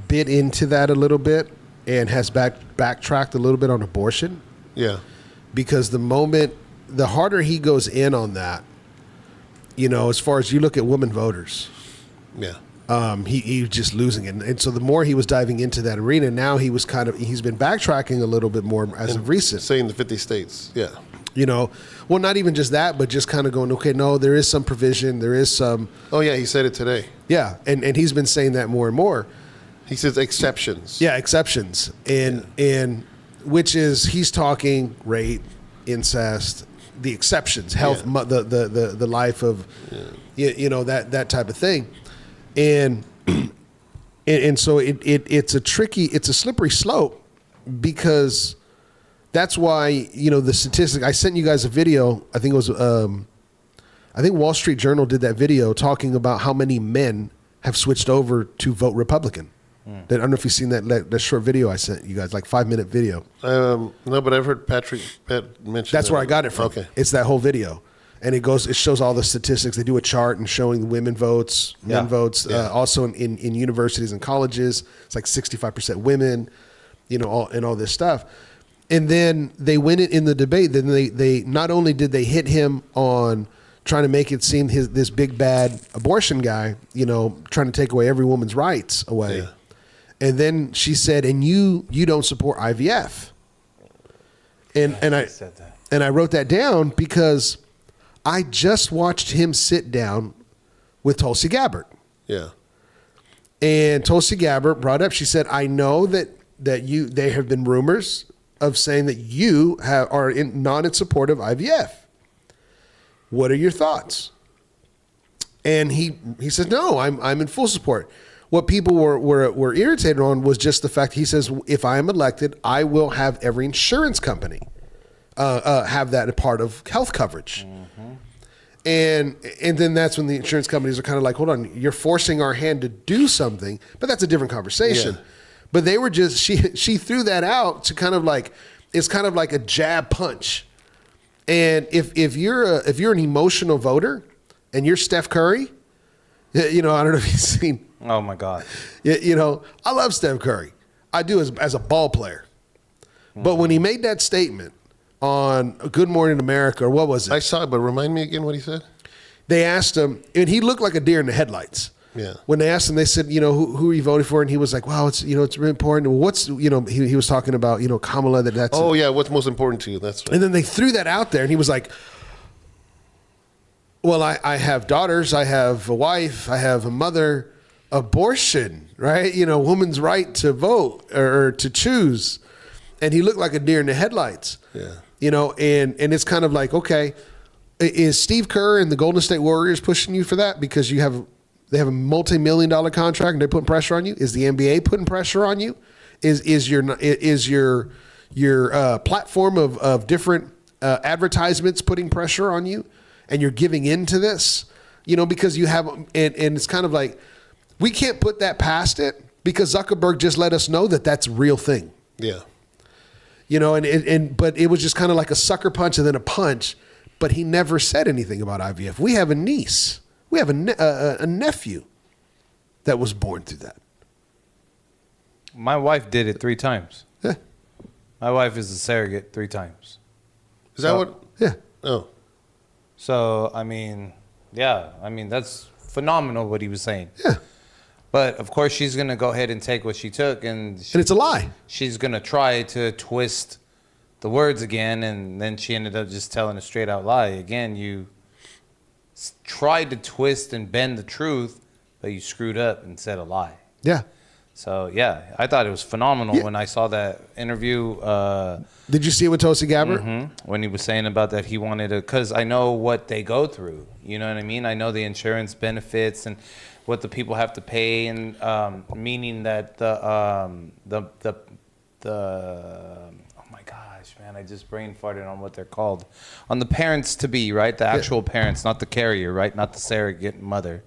S1: bit into that a little bit and has backtracked a little bit on abortion.
S2: Yeah.
S1: Because the harder he goes in on that, as far as you look at women voters.
S2: Yeah.
S1: He was just losing it. And so the more he was diving into that arena, now he's been backtracking a little bit more as of recent.
S2: Saying the 50 states, yeah.
S1: Well, not even just that, but just kind of going, okay, no, there is some provision. There is some.
S2: Oh, yeah, he said it today.
S1: Yeah, and he's been saying that more and more.
S2: He says exceptions.
S1: Yeah, exceptions. And which is, he's talking rape, incest, the exceptions, health, the life of, that type of thing. And so it's a slippery slope, because that's why, the statistic, I sent you guys a video, I think it was, I think Wall Street Journal did that video talking about how many men have switched over to vote Republican. I don't know if you've seen that short video I sent you guys, like 5-minute video.
S2: No, but I've heard Pat mention
S1: That's
S2: that.
S1: where I got it from.
S2: Okay.
S1: It's that whole video. And it shows all the statistics. They do a chart and showing women votes, men votes. Also in universities and colleges, it's like 65% women, and all this stuff. And then they win it in the debate. Then they not only did they hit him on trying to make it seem this big bad abortion guy, trying to take away every woman's rights away. Yeah. And then she said, "And you don't support IVF." And I wrote that down because I just watched him sit down with Tulsi Gabbard.
S2: Yeah.
S1: And Tulsi Gabbard brought up, she said, "I know that there have been rumors of saying that you are not in support of IVF. What are your thoughts?" And he says, "No, I'm in full support." What people were irritated on was just the fact he says, "If I am elected, I will have every insurance company have that a part of health coverage. And then that's when the insurance companies are kind of like, hold on, you're forcing our hand to do something, but that's a different conversation.
S2: Yeah.
S1: But they were just she threw that out to kind of like, it's kind of like a jab punch. And if you're an emotional voter and you're Steph Curry, you know, I don't know if you've seen.
S3: Oh my God.
S1: You know, I love Steph Curry. I do as a ball player. But when he made that statement on Good Morning America, or what was it?
S2: I saw it, but remind me again what he said.
S1: They asked him, and he looked like a deer in the headlights.
S2: Yeah.
S1: When they asked him, they said, you know, who are you voting for? And he was like, wow, it's, you know, it's really important. And what's, you know, he was talking about, you know, Kamala, that's.
S2: Oh, yeah, what's most important to you? That's right.
S1: And then they threw that out there, and he was like, well, I have daughters, I have a wife, I have a mother, abortion, right? You know, woman's right to vote or to choose. And he looked like a deer in the headlights.
S2: Yeah.
S1: You know, and it's kind of like, okay, is Steve Kerr and the Golden State Warriors pushing you for that because they have a multi-million-dollar contract and they're putting pressure on you? Is the NBA putting pressure on you? Is your platform of different advertisements putting pressure on you, and you're giving in to this? You know, because you have, and it's kind of like, we can't put that past it because Zuckerberg just let us know that that's a real thing.
S2: Yeah.
S1: You know, but it was just kind of like a sucker punch and then a punch, but he never said anything about IVF. We have a niece. We have a nephew that was born through that.
S3: My wife did it 3 times.
S1: Yeah.
S3: My wife is a surrogate 3 times.
S2: Is that what?
S1: Yeah.
S2: Oh.
S3: So, I mean, yeah. I mean, that's phenomenal what he was saying.
S1: Yeah.
S3: But, of course, she's going to go ahead and take what she took. And
S1: it's a lie.
S3: She's going to try to twist the words again. And then she ended up just telling a straight out lie. Again, you tried to twist and bend the truth, but you screwed up and said a lie.
S1: Yeah.
S3: So, yeah, I thought it was phenomenal when I saw that interview.
S1: Did you see it with Tulsi Gabbard?
S3: Mm-hmm. When he was saying about that he wanted to, because I know what they go through. You know what I mean? I know the insurance benefits and what the people have to pay, and meaning that the oh my gosh, man, I just brain farted on what they're called. On the parents to be, right? The actual parents, not the carrier, right? Not the surrogate mother.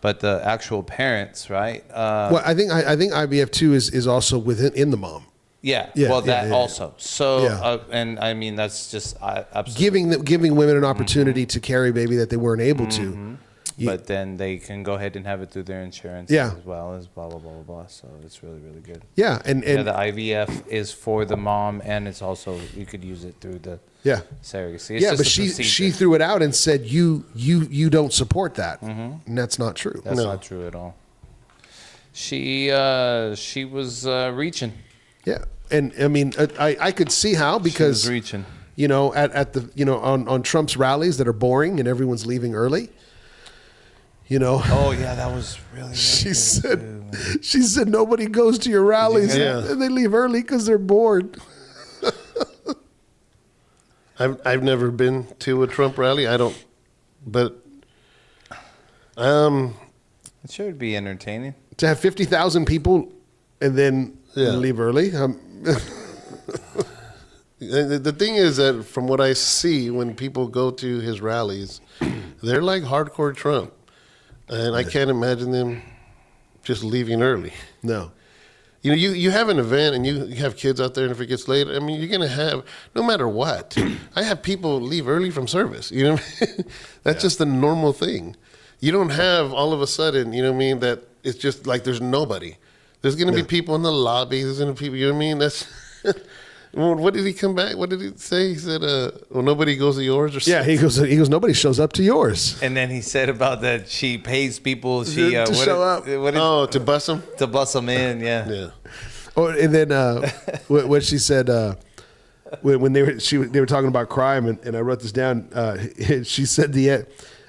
S3: But the actual parents, right?
S1: Well, I think IVF too is also in the mom.
S3: Yeah.
S1: Yeah,
S3: Well,
S1: yeah,
S3: that
S1: yeah.
S3: also. So,
S1: Yeah.
S3: and I mean, that's just absolutely.
S1: Giving women an opportunity to carry a baby that they weren't able to.
S3: But then they can go ahead and have it through their insurance
S1: Yeah.
S3: as well as blah, blah, blah, blah, blah. So it's really, really good.
S1: Yeah, and
S3: Yeah, the IVF is for the mom, and it's also, you could use it through the
S1: yeah.
S3: surrogacy. It's
S1: Yeah,
S3: just
S1: but
S3: a
S1: she
S3: procedure.
S1: threw it out and said you don't support that, and that's not true.
S3: That's not true at all. She was reaching.
S1: Yeah, and I mean I could see how,
S3: She
S1: because
S3: was reaching.
S1: you know at the on Trump's rallies that are boring and everyone's leaving early. You know.
S3: Oh yeah, that was really.
S1: She said nobody goes to your rallies and they leave early because they're bored.
S2: I've never been to a Trump rally. I don't, but
S3: It should be entertaining.
S1: To have 50,000 people and then leave early.
S2: the thing is that from what I see when people go to his rallies, they're like hardcore Trump. And I can't imagine them just leaving early.
S1: No.
S2: You know, you have an event and you have kids out there, and if it gets late, I mean, you're going to have, no matter what, I have people leave early from service. You know what I mean? That's just a normal thing. You don't have all of a sudden, you know what I mean, that it's just like there's nobody. There's going to be people in the lobby. There's going to be people, you know what I mean? That's... What did he come back? What did he say? He said, well, nobody goes to yours or something.
S1: Yeah, he goes, nobody shows up to yours.
S3: And then he said about that she pays people to
S1: show up.
S2: To bus them?
S3: To bus them in, yeah.
S2: Yeah.
S1: Oh, and then what she said when they were talking about crime, and I wrote this down. She said the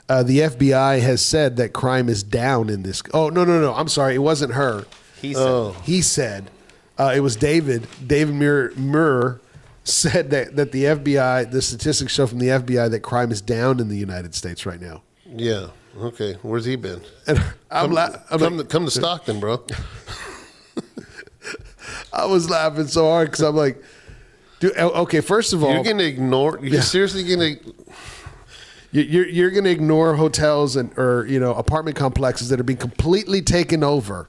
S1: FBI has said that crime is down in this. Oh no! I'm sorry, it wasn't her.
S3: He said.
S1: He said. It was David Muir said that the FBI, the statistics show from the FBI that crime is down in the United States right now.
S2: Yeah. Okay. Where's he been?
S1: And
S2: Come to Stockton, bro.
S1: I was laughing so hard because I'm like, Dude, okay, first of all,
S2: You're gonna ignore. You're seriously gonna.
S1: you're going to ignore hotels or apartment complexes that are being completely taken over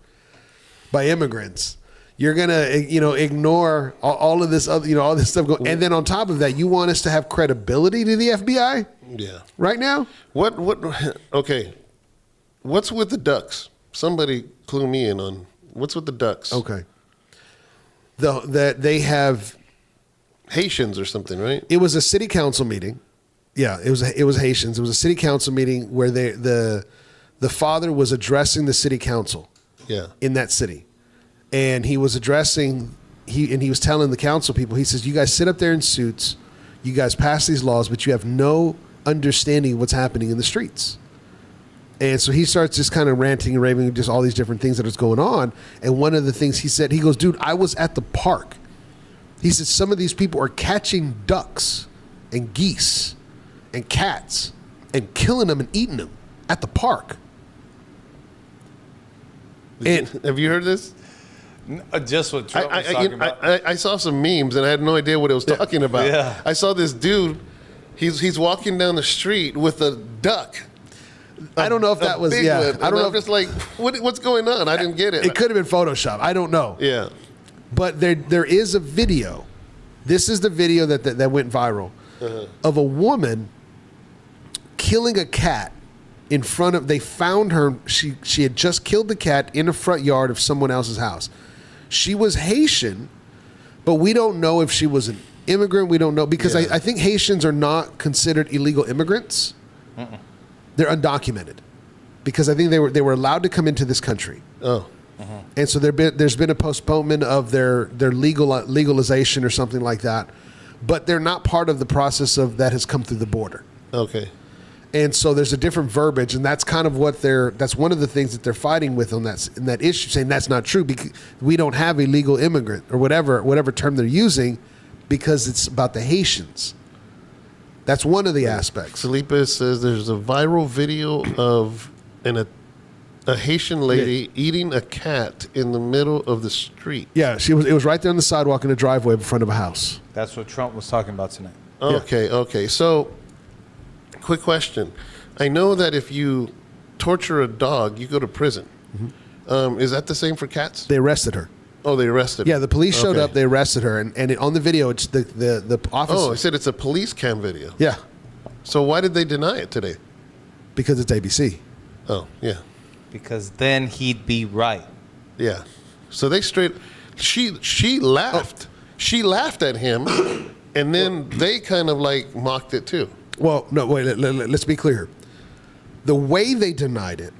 S1: by immigrants. You're going to ignore all of this other all this stuff going, and then on top of that, you want us to have credibility to the FBI?
S2: Yeah.
S1: Right now?
S2: What? Okay. What's with the ducks? Somebody clue me in on what's with the ducks.
S1: Okay. That they have
S2: Haitians or something, right?
S1: It was a city council meeting. Yeah, it was Haitians. It was a city council meeting where the father was addressing the city council.
S2: Yeah.
S1: In that city, and he was addressing he was telling the council people. He says, "You guys sit up there in suits. You guys pass these laws, but you have no understanding of what's happening in the streets." And so he starts just kind of ranting and raving, just all these different things that is going on. And one of the things he said, he goes, "Dude, I was at the park." He said, "Some of these people are catching ducks and geese and cats and killing them and eating them at the park." And
S2: have you heard this?
S3: Just what Trump was talking about.
S2: I saw some memes and I had no idea what it was talking about.
S3: Yeah.
S2: I saw this dude. He's walking down the street with a duck.
S1: I don't know if that was
S2: big one,
S1: I don't know.
S2: I'm just like, what's going on? I didn't get it.
S1: It could have been Photoshop. I don't know.
S2: Yeah.
S1: But there is a video. This is the video that went viral of a woman killing a cat in front of. They found her. She had just killed the cat in the front yard of someone else's house. She was Haitian, but we don't know if she was an immigrant. We don't know because I think Haitians are not considered illegal immigrants. They're undocumented because I think they were allowed to come into this country.
S2: Oh.
S1: And so there's been a postponement of their legalization or something like that, but they're not part of the process of that has come through the border.
S2: Okay.
S1: And so there's a different verbiage, and that's kind of that's one of the things that they're fighting with in that issue, saying that's not true because we don't have a legal immigrant or whatever term they're using because it's about the Haitians. That's one of the aspects.
S2: Felipe says there's a viral video of a Haitian lady eating a cat in the middle of the street.
S1: Yeah, it was right there on the sidewalk in a driveway in front of a house.
S3: That's what Trump was talking about tonight.
S2: Okay. So, quick question. I know that if you torture a dog, you go to prison. Is that the same for cats?
S1: They arrested her.
S2: Oh, they arrested her.
S1: Yeah, the police showed up. They arrested her, and on the video, it's the officer.
S2: Oh, I said it's a police cam video.
S1: Yeah,
S2: So why did they deny it today?
S1: because it's ABC.
S2: Oh, yeah.
S3: Because then he'd be right.
S2: Yeah. So they she laughed. She laughed at him, and then they kind of like mocked it too.
S1: Well, no, wait. Let's be clear. The way they denied it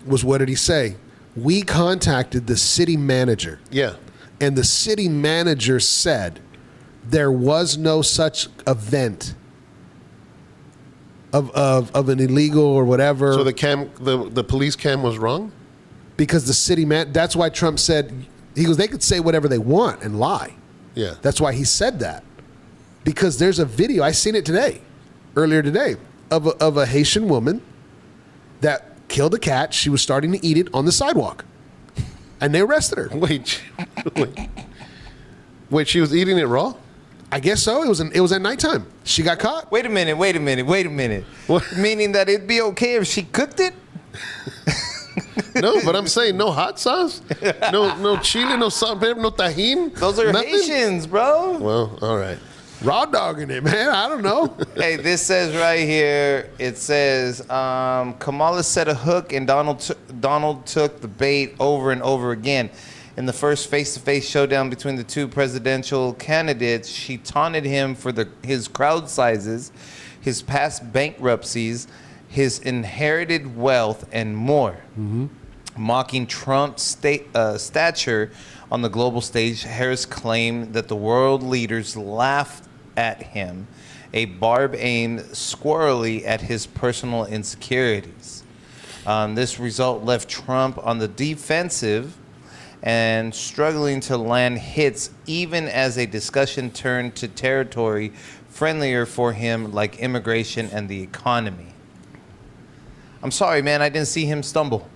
S1: was, what did he say? We contacted the city manager,
S2: Yeah.
S1: and the city manager said there was no such event of an illegal or whatever.
S2: So the police cam was wrong?
S1: Because the city man. That's why Trump said, he goes, they could say whatever they want and lie.
S2: Yeah.
S1: That's why he said that. Because there's a video, I seen it earlier today, of a Haitian woman that killed a cat. She was starting to eat it on the sidewalk. And they arrested her.
S2: Wait, she was eating it raw?
S1: I guess so. It was at nighttime. She got caught.
S3: Wait a minute.
S2: What?
S3: Meaning that it'd be okay if she cooked it?
S2: No, but I'm saying no hot sauce, no chili, no salt, pepper, no tajin.
S3: Those are
S2: nothing?
S3: Haitians, bro.
S2: Well, all right.
S1: Raw dogging it, man. I don't know.
S3: Hey, this says right here, it says, Kamala set a hook and Donald took the bait over and over again. In the first face-to-face showdown between the two presidential candidates, she taunted him for his crowd sizes, his past bankruptcies, his inherited wealth, and more. Mocking Trump's stature on the global stage, Harris claimed that the world leaders laughed at him, a barb aimed squarely at his personal insecurities. This result left Trump on the defensive and struggling to land hits, even as a discussion turned to territory friendlier for him, like immigration and the economy. I'm sorry, man, I didn't see him stumble.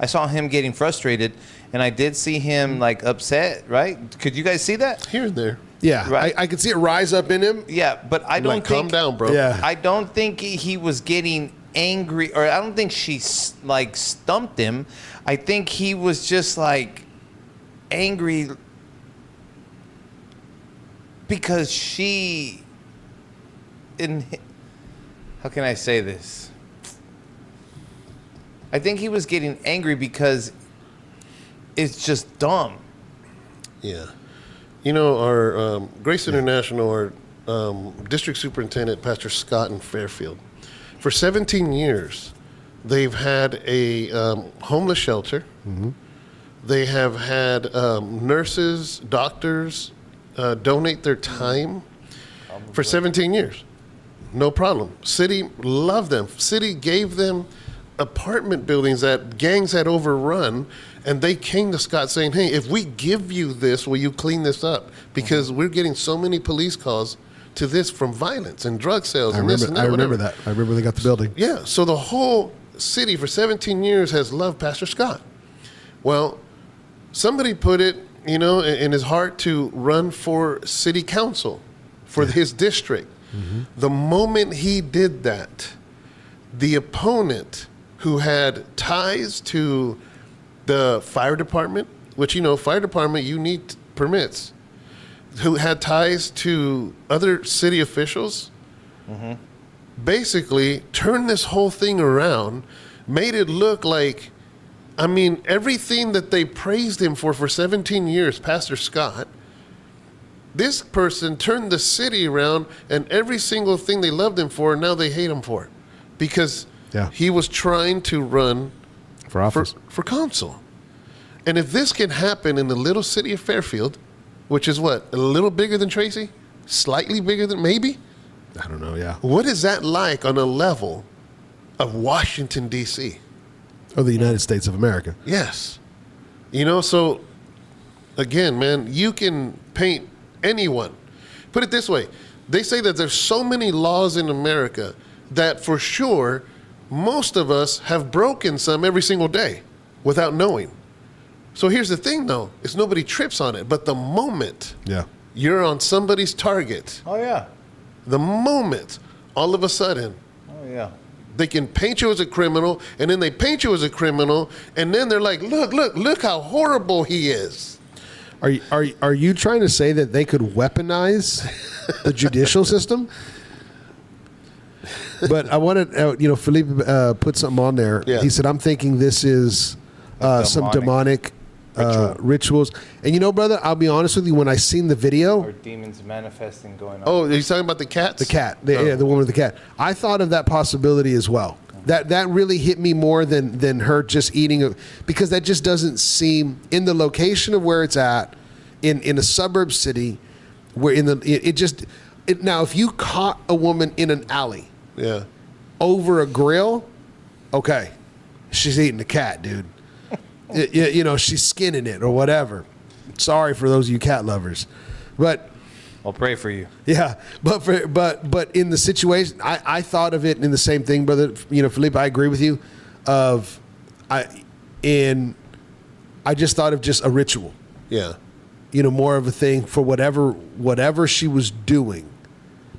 S3: I saw him getting frustrated, and I did see him like upset. Right? Could you guys see that?
S2: Here and there.
S1: Yeah,
S3: Right.
S1: I could see it rise up in him.
S3: Yeah, but I don't
S2: Like,
S3: think.
S2: calm down, bro.
S1: Yeah.
S3: I don't think he was getting angry, or I don't think she like stumped him. I think he was just like angry because she. How can I say this? I think he was getting angry because it's just dumb.
S2: Yeah. You know, our Grace International, our district superintendent, Pastor Scott in Fairfield, for 17 years, they've had a homeless shelter. Mm-hmm. They have had nurses, doctors donate their time for 17 years. No problem. City loved them. City gave them apartment buildings that gangs had overrun, and they came to Scott saying, hey, if we give you this, will you clean this up? Because we're getting so many police calls to this from violence and drug sales and this and that.
S1: I remember
S2: whatever.
S1: that. I remember they got the building.
S2: Yeah, so the whole city for 17 years has loved Pastor Scott. Well, somebody put it, in his heart to run for city council for his district. Mm-hmm. The moment he did that, the opponent who had ties to the fire department, which, fire department, you need permits, who had ties to other city officials, mm-hmm. basically turned this whole thing around, made it look like, everything that they praised him for 17 years, Pastor Scott, this person turned the city around, and every single thing they loved him for, now they hate him for it. Because he was trying to run
S1: for office,
S2: for council. And if this can happen in the little city of Fairfield, which is what, a little bigger than Tracy? Slightly bigger than, maybe?
S1: I don't know, yeah.
S2: What is that like on a level of Washington, D.C.?
S1: Or the United States of America.
S2: Yes. So, again, man, you can paint anyone. Put it this way. They say that there's so many laws in America that for sure most of us have broken some every single day without knowing. So here's the thing, though. It's nobody trips on it. But the moment you're on somebody's target,
S3: Oh, yeah.
S2: the moment, all of a sudden,
S3: Oh, yeah.
S2: they can paint you as a criminal, and then they paint you as a criminal, and then they're like, look how horrible he is.
S1: Are you trying to say that they could weaponize the judicial system? But I wanted, Felipe put something on there.
S2: Yeah.
S1: He said, I'm thinking this is some demonic rituals. And brother, I'll be honest with you, when I seen the video.
S3: Or demons manifesting going on.
S2: Oh, he's talking about the cats?
S1: The cat. Yeah, the woman with the cat. I thought of that possibility as well. That really hit me more than her just eating because that just doesn't seem in the location of where it's at in a suburb city where now if you caught a woman in an alley over a grill, okay, she's eating the cat, dude. She's skinning it or whatever. Sorry for those of you cat lovers, but
S3: I'll pray for you. Yeah,
S1: but in the situation, I thought of it in the same thing, brother. Felipe, I agree with you. I just thought of just a ritual.
S2: Yeah.
S1: More of a thing for whatever she was doing,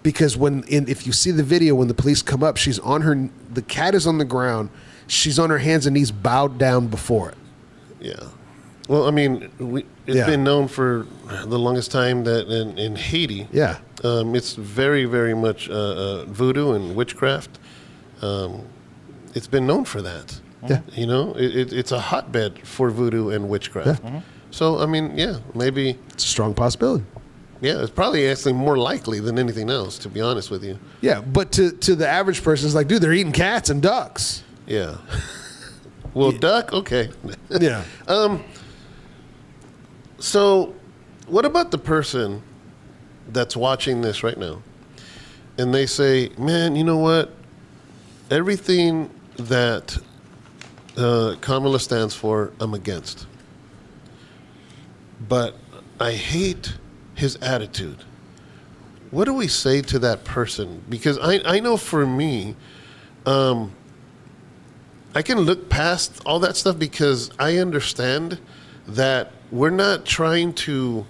S1: because if you see the video when the police come up, the cat is on the ground, she's on her hands and knees bowed down before it.
S2: Yeah. Well, it's been known for the longest time that in Haiti, it's very, very much voodoo and witchcraft. It's been known for that.
S1: Yeah.
S2: It's a hotbed for voodoo and witchcraft.
S1: Yeah.
S2: So, maybe.
S1: It's a strong possibility.
S2: Yeah, it's probably actually more likely than anything else, to be honest with you.
S1: Yeah, but to the average person, it's like, dude, they're eating cats and ducks.
S2: Yeah. Well, duck, okay.
S1: Yeah.
S2: So, what about the person that's watching this right now, and they say, man, you know what? Everything that Kamala stands for, I'm against. But I hate his attitude. What do we say to that person? Because I know for me, I can look past all that stuff because I understand that we're not trying to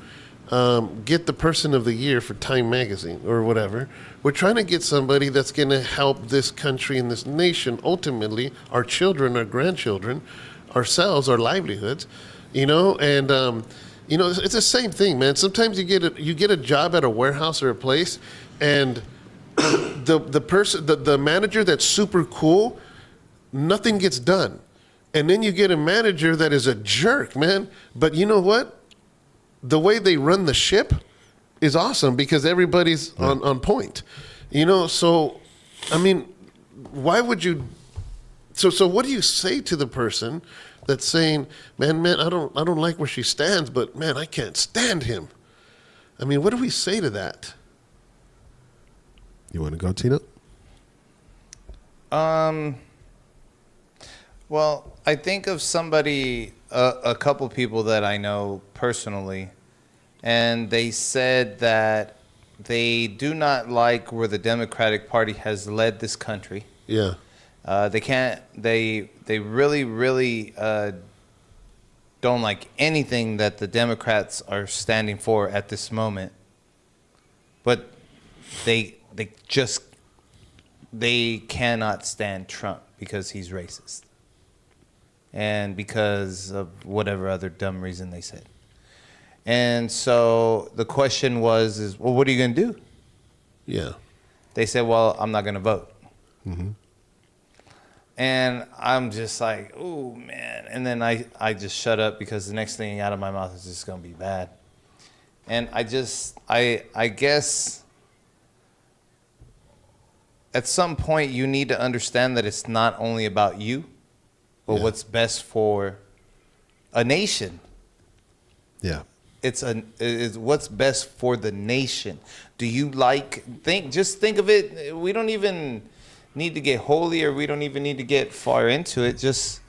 S2: get the person of the year for Time Magazine or whatever. We're trying to get somebody that's going to help this country and this nation, ultimately, our children, our grandchildren, ourselves, our livelihoods, and it's the same thing, man. Sometimes you get a job at a warehouse or a place, and the manager that's super cool, nothing gets done. And then you get a manager that is a jerk, man. But you know what? The way they run the ship is awesome because everybody's on point. So, I mean, why would you... So what do you say to the person that's saying, man, I don't like where she stands, but man, I can't stand him. I mean, what do we say to that?
S1: You want to go, Tina?
S3: Well, I think of somebody, a couple people that I know personally, and they said that they do not like where the Democratic Party has led this country.
S2: Yeah.
S3: They really, really don't like anything that the Democrats are standing for at this moment. But they cannot stand Trump because he's racist. And because of whatever other dumb reason they said. And so the question is, well, what are you going to do?
S2: Yeah.
S3: They said, well, I'm not going to vote.
S1: Mm-hmm.
S3: And I'm just like, oh, man. And then I just shut up because the next thing out of my mouth is just going to be bad. And I guess at some point you need to understand that it's not only about you, but what's best for a nation.
S1: Yeah.
S3: It's what's best for the nation. Do you just think of it. We don't even need to get holy, or we don't even need to get far into it. Just,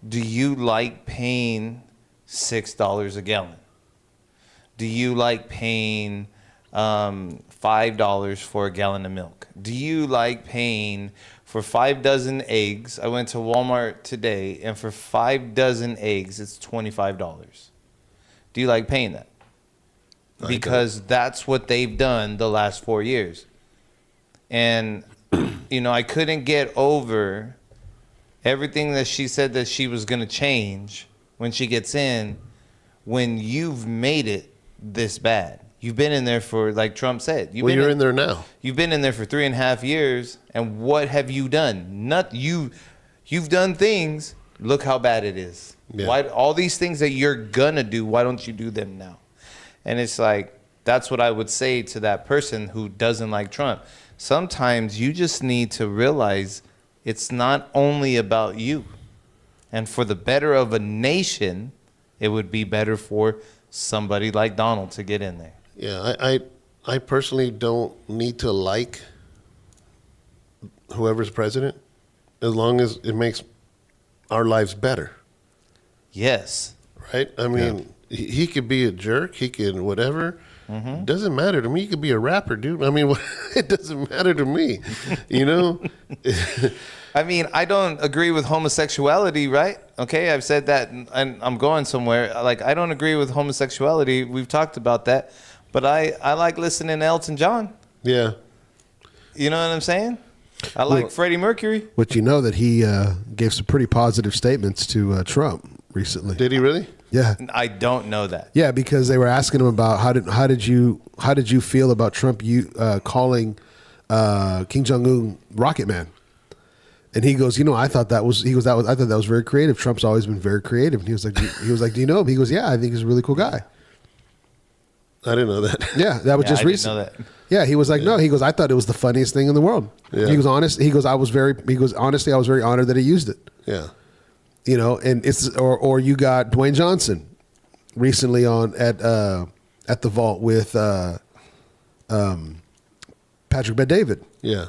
S3: do you like paying $6 a gallon? Do you like paying $5 for a gallon of milk? Do you like paying for 5 dozen eggs? I went to Walmart today, and for 5 dozen eggs, it's $25. Do you like paying that? Because that's what they've done the last 4 years. And, I couldn't get over everything that she said that she was going to change when she gets in, when you've made it this bad. You've been in there for, like Trump said.
S2: You're in there now.
S3: You've been in there for 3.5 years, and what have you done? You've done things. Look how bad it is.
S2: Yeah.
S3: Why all these things that you're gonna do? Why don't you do them now? And it's like, that's what I would say to that person who doesn't like Trump. Sometimes you just need to realize it's not only about you, and for the better of a nation, it would be better for somebody like Donald to get in there.
S2: Yeah, I personally don't need to like whoever's president as long as it makes our lives better.
S3: Yes.
S2: Right? I mean, he could be a jerk. He could whatever. Mm-hmm. Doesn't matter to me. He could be a rapper, dude. I mean, it doesn't matter to me.
S3: I mean, I don't agree with homosexuality, right? Okay, I've said that, and I'm going somewhere. Like, I don't agree with homosexuality. We've talked about that. But I like listening to Elton John.
S2: Yeah.
S3: You know what I'm saying? I like Freddie Mercury.
S1: But you know that he gave some pretty positive statements to Trump recently.
S2: Did he really?
S1: Yeah.
S3: I don't know that.
S1: Yeah, because they were asking him about how did you feel about Trump calling Kim Jong-un Rocket Man, and he goes, I thought that was very creative. Trump's always been very creative, and he was like, do you know him? He goes, yeah, I think he's a really cool guy.
S2: I didn't know that.
S1: Yeah, that was just recent.
S3: I didn't know that.
S1: Yeah, he was like, no, he goes, I thought it was the funniest thing in the world.
S2: Yeah.
S1: He goes, honestly, I was very honored that he used it.
S2: Yeah.
S1: And it's or you got Dwayne Johnson recently on at the Vault with Patrick Bet-David.
S2: Yeah.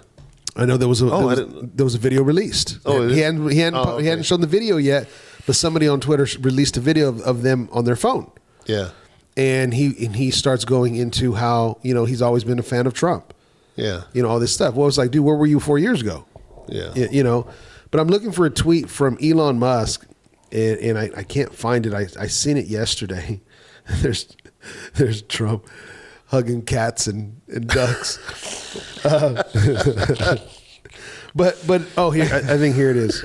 S1: I know there was a video released.
S2: Oh,
S1: he hadn't shown the video yet, but somebody on Twitter released a video of them on their phone.
S2: Yeah.
S1: And he starts going into how he's always been a fan of Trump.
S2: Yeah.
S1: All this stuff. Well, it's like, dude, where were you 4 years ago?
S2: Yeah.
S1: You know, but I'm looking for a tweet from Elon Musk, and I can't find it. I seen it yesterday. There's Trump hugging cats and ducks. But oh, here I think here it is.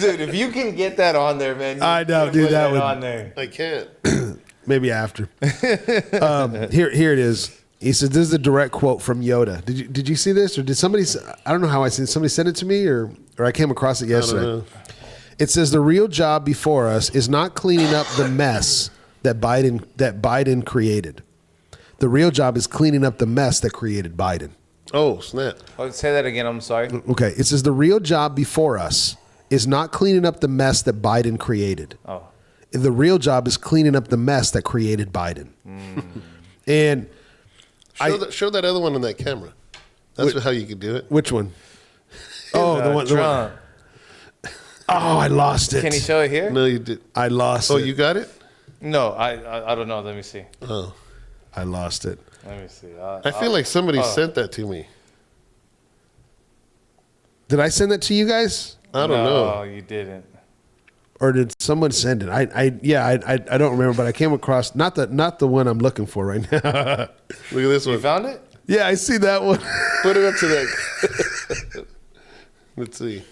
S3: Dude, if you can get that on there, man.
S1: I know, dude. That would
S3: on there.
S2: I can't.
S1: maybe after. Here it is. He says, "This is a direct quote from Yoda." Did you see this, or did somebody? I don't know how I seen it. Somebody sent it to me, or I came across it yesterday.
S2: I don't know.
S1: It says the real job before us is not cleaning up the mess that Biden created. The real job is cleaning up the mess that created Biden.
S2: Oh, snap.
S3: Oh, say that again. I'm sorry.
S1: Okay, it says the real job before us is not cleaning up the mess that Biden created.
S3: Oh.
S1: The real job is cleaning up the mess that created Biden. And
S2: Show that other one on that camera. That's how you could do it.
S1: which one? Oh, the one.
S3: Trump.
S1: Oh, I lost it.
S3: Can you show it here?
S2: No, you did.
S1: I lost
S2: Oh,
S1: it.
S2: you got it?
S3: No, I don't know. Let me see.
S2: Oh.
S1: I lost it.
S3: Let me see.
S2: I feel like somebody sent that to me.
S1: Did I send that to you guys?
S2: I don't know.
S3: No, you didn't.
S1: Or did someone send it? I don't remember, but I came across not the one I'm looking for right now.
S2: Look at this
S3: You
S2: one.
S3: found it?
S1: Yeah, I see that one.
S2: Put it up to that. Let's see.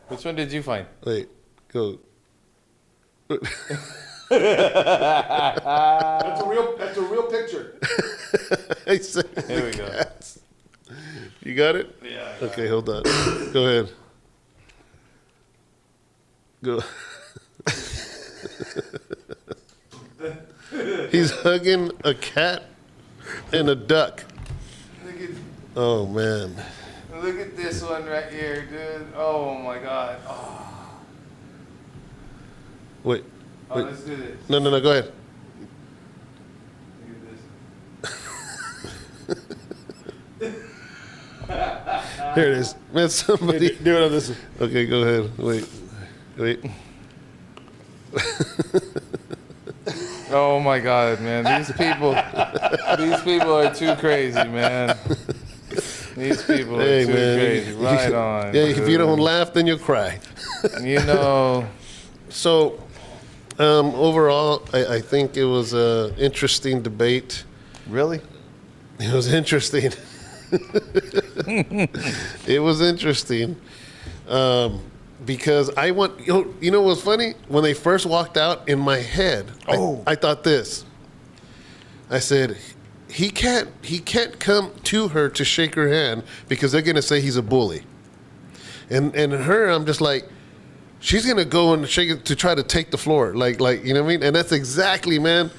S3: Which one did you find?
S2: Wait. Go.
S1: That's a real picture.
S2: I said
S3: Here we go.
S2: cats. You got it?
S3: Yeah.
S2: Okay, hold on. Go ahead. Go. He's hugging a cat and a duck. Oh, man.
S3: Look at this one right here, dude. Oh my God. Oh,
S2: Wait. Wait.
S3: let's do this.
S2: No, go ahead.
S3: Look at this.
S1: Here it is.
S2: Man, somebody.
S1: Do it on this one.
S2: Okay, go ahead. Wait.
S3: Oh my God, man. These people are too crazy, man. These people are
S2: Hey,
S3: too
S2: man.
S3: crazy. Right on.
S2: Yeah, if you don't
S3: dude.
S2: laugh, then you'll cry.
S3: You know,
S2: So, overall, I think it was an interesting debate.
S3: really?
S2: It was interesting. It was interesting because I want you know what's funny? When they first walked out, in my head, I thought this. I said, he can't come to her to shake her hand because they're gonna say he's a bully. And her, I'm just like, she's gonna go and shake it to try to take the floor, like you know what I mean? And that's exactly, man.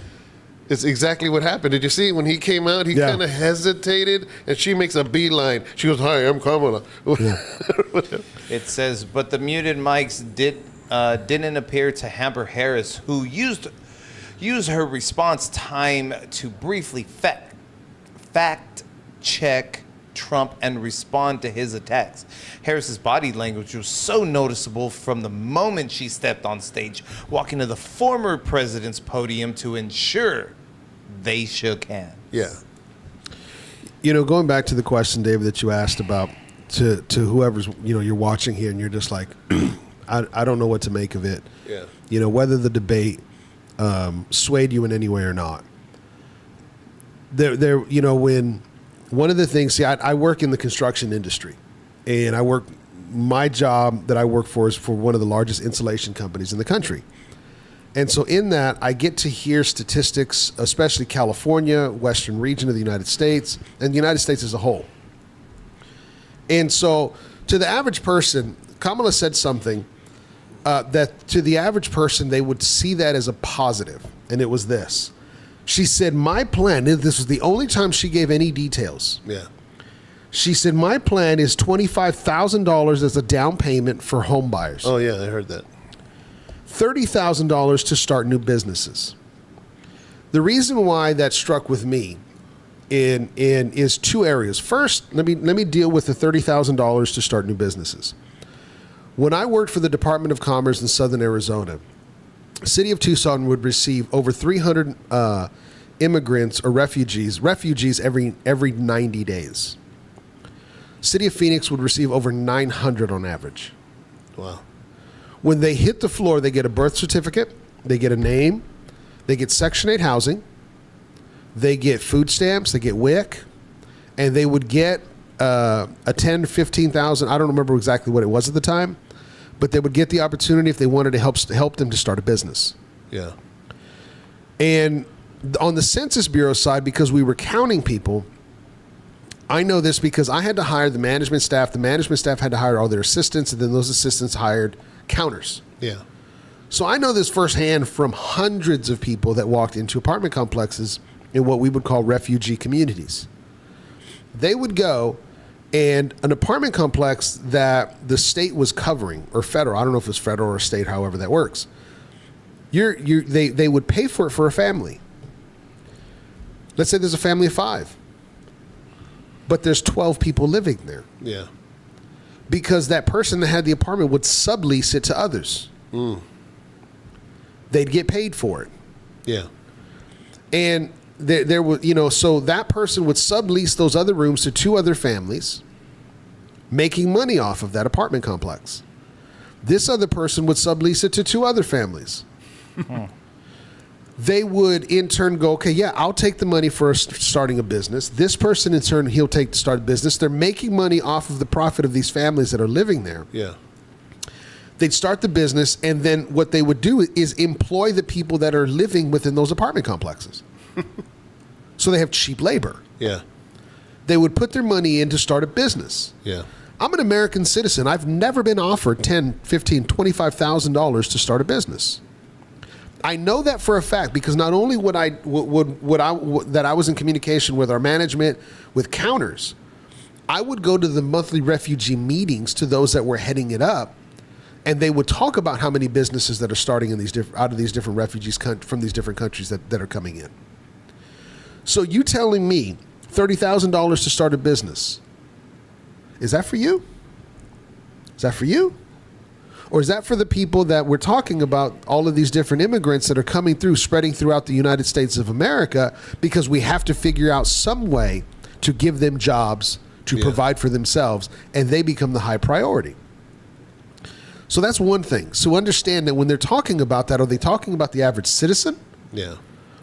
S2: It's exactly what happened. Did you see when he came out? He kind of hesitated, and she makes a beeline. She goes, "Hi, I'm Kamala."
S3: It says, but the muted mics didn't appear to hamper Harris, who used her response time to briefly fact check Trump and respond to his attacks. Harris's body language was so noticeable from the moment she stepped on stage, walking to the former president's podium to ensure they shook hands.
S2: Yeah.
S1: You know, going back to the question, David, that you asked about to whoever's, you know, you're watching here and you're just like, I don't know what to make of it.
S2: Yeah.
S1: You know, whether the debate swayed you in any way or not. There, you know, when one of the things, see, I work in the construction industry, and my job that I work for is for one of the largest insulation companies in the country. And so in that, I get to hear statistics, especially California, western region of the United States, and the United States as a whole. And so to the average person, Kamala said something that to the average person, they would see that as a positive. And it was this. She said, my plan, and this was the only time she gave any details.
S2: Yeah.
S1: She said, my plan is $25,000 as a down payment for home buyers.
S2: Oh yeah, I heard that.
S1: $30,000 to start new businesses. The reason why that struck with me is two areas. First, let me deal with the $30,000 to start new businesses. When I worked for the Department of Commerce in Southern Arizona, the city of Tucson would receive over 300 immigrants or refugees every 90 days. City of Phoenix would receive over 900 on average.
S2: Wow.
S1: When they hit the floor, they get a birth certificate, they get a name, they get Section 8 housing, they get food stamps, they get WIC, and they would get a 10 to 15,000. I don't remember exactly what it was at the time, but they would get the opportunity if they wanted to help them to start a business.
S2: Yeah.
S1: And on the Census Bureau side, because we were counting people, I know this because I had to hire the management staff. The management staff had to hire all their assistants, and then those assistants hired counters.
S2: Yeah.
S1: So I know this firsthand from hundreds of people that walked into apartment complexes in what we would call refugee communities. They would go, and an apartment complex that the state was covering, or federal, I don't know if it's federal or state, however that works, they would pay for it for a family. Let's say there's a family of 5, but there's 12 people living there.
S2: Yeah.
S1: Because that person that had the apartment would sublease it to others. They'd get paid for it.
S2: Yeah.
S1: And there was, so that person would sublease those other rooms to 2 other families, making money off of that apartment complex. This other person would sublease it to 2 other families. They would in turn go, okay, yeah, I'll take the money for starting a business. This person in turn, he'll take to start a business. They're making money off of the profit of these families that are living there.
S2: Yeah.
S1: They'd start the business, and then what they would do is employ the people that are living within those apartment complexes. So they have cheap labor.
S2: Yeah.
S1: They would put their money in to start a business.
S2: Yeah.
S1: I'm an American citizen. I've never been offered $10,000, $15,000, $25,000 to start a business. I know that for a fact because not only would I was in communication with our management, with counters, I would go to the monthly refugee meetings to those that were heading it up, and they would talk about how many businesses that are starting in out of these different refugees from these different countries that are coming in. So you telling me $30,000 to start a business, is that for you? Is that for you? Or is that for the people that we're talking about, all of these different immigrants that are coming through, spreading throughout the United States of America, because we have to figure out some way to give them jobs to provide for themselves, and they become the high priority. So that's one thing. So understand that when they're talking about that, are they talking about the average citizen?
S2: Yeah.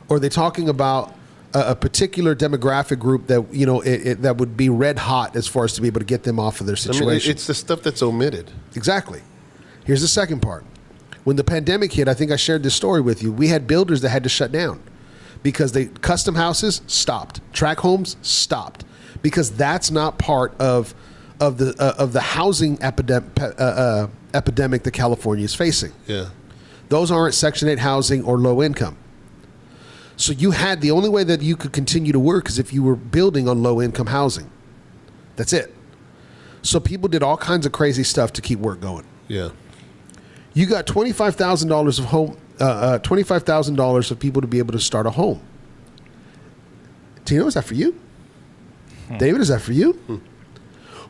S1: Or are they talking about a particular demographic group that, that would be red hot as far as to be able to get them off of their situation?
S2: I mean, it's the stuff that's omitted.
S1: Exactly. Here's the second part. When the pandemic hit, I think I shared this story with you. We had builders that had to shut down because custom houses stopped, track homes stopped, because that's not part of the housing epidemic that California is facing.
S2: Yeah.
S1: Those aren't Section 8 housing or low income. So the only way that you could continue to work is if you were building on low income housing. That's it. So people did all kinds of crazy stuff to keep work going.
S2: Yeah.
S1: You got $25,000 of home, $25,000 of people to be able to start a home. Tino, is that for you? David, is that for you?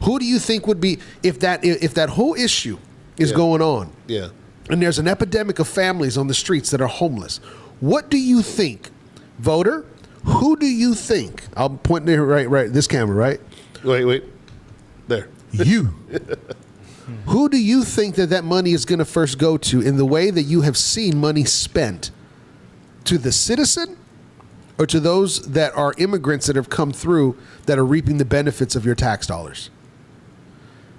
S1: Who do you think would be if that whole issue is going on?
S2: Yeah.
S1: And there's an epidemic of families on the streets that are homeless. What do you think, voter? Who do you think? I'm pointing there right. This camera, right?
S2: Wait. There.
S1: You. Who do you think that money is going to first go to in the way that you have seen money spent? To the citizen or to those that are immigrants that have come through that are reaping the benefits of your tax dollars?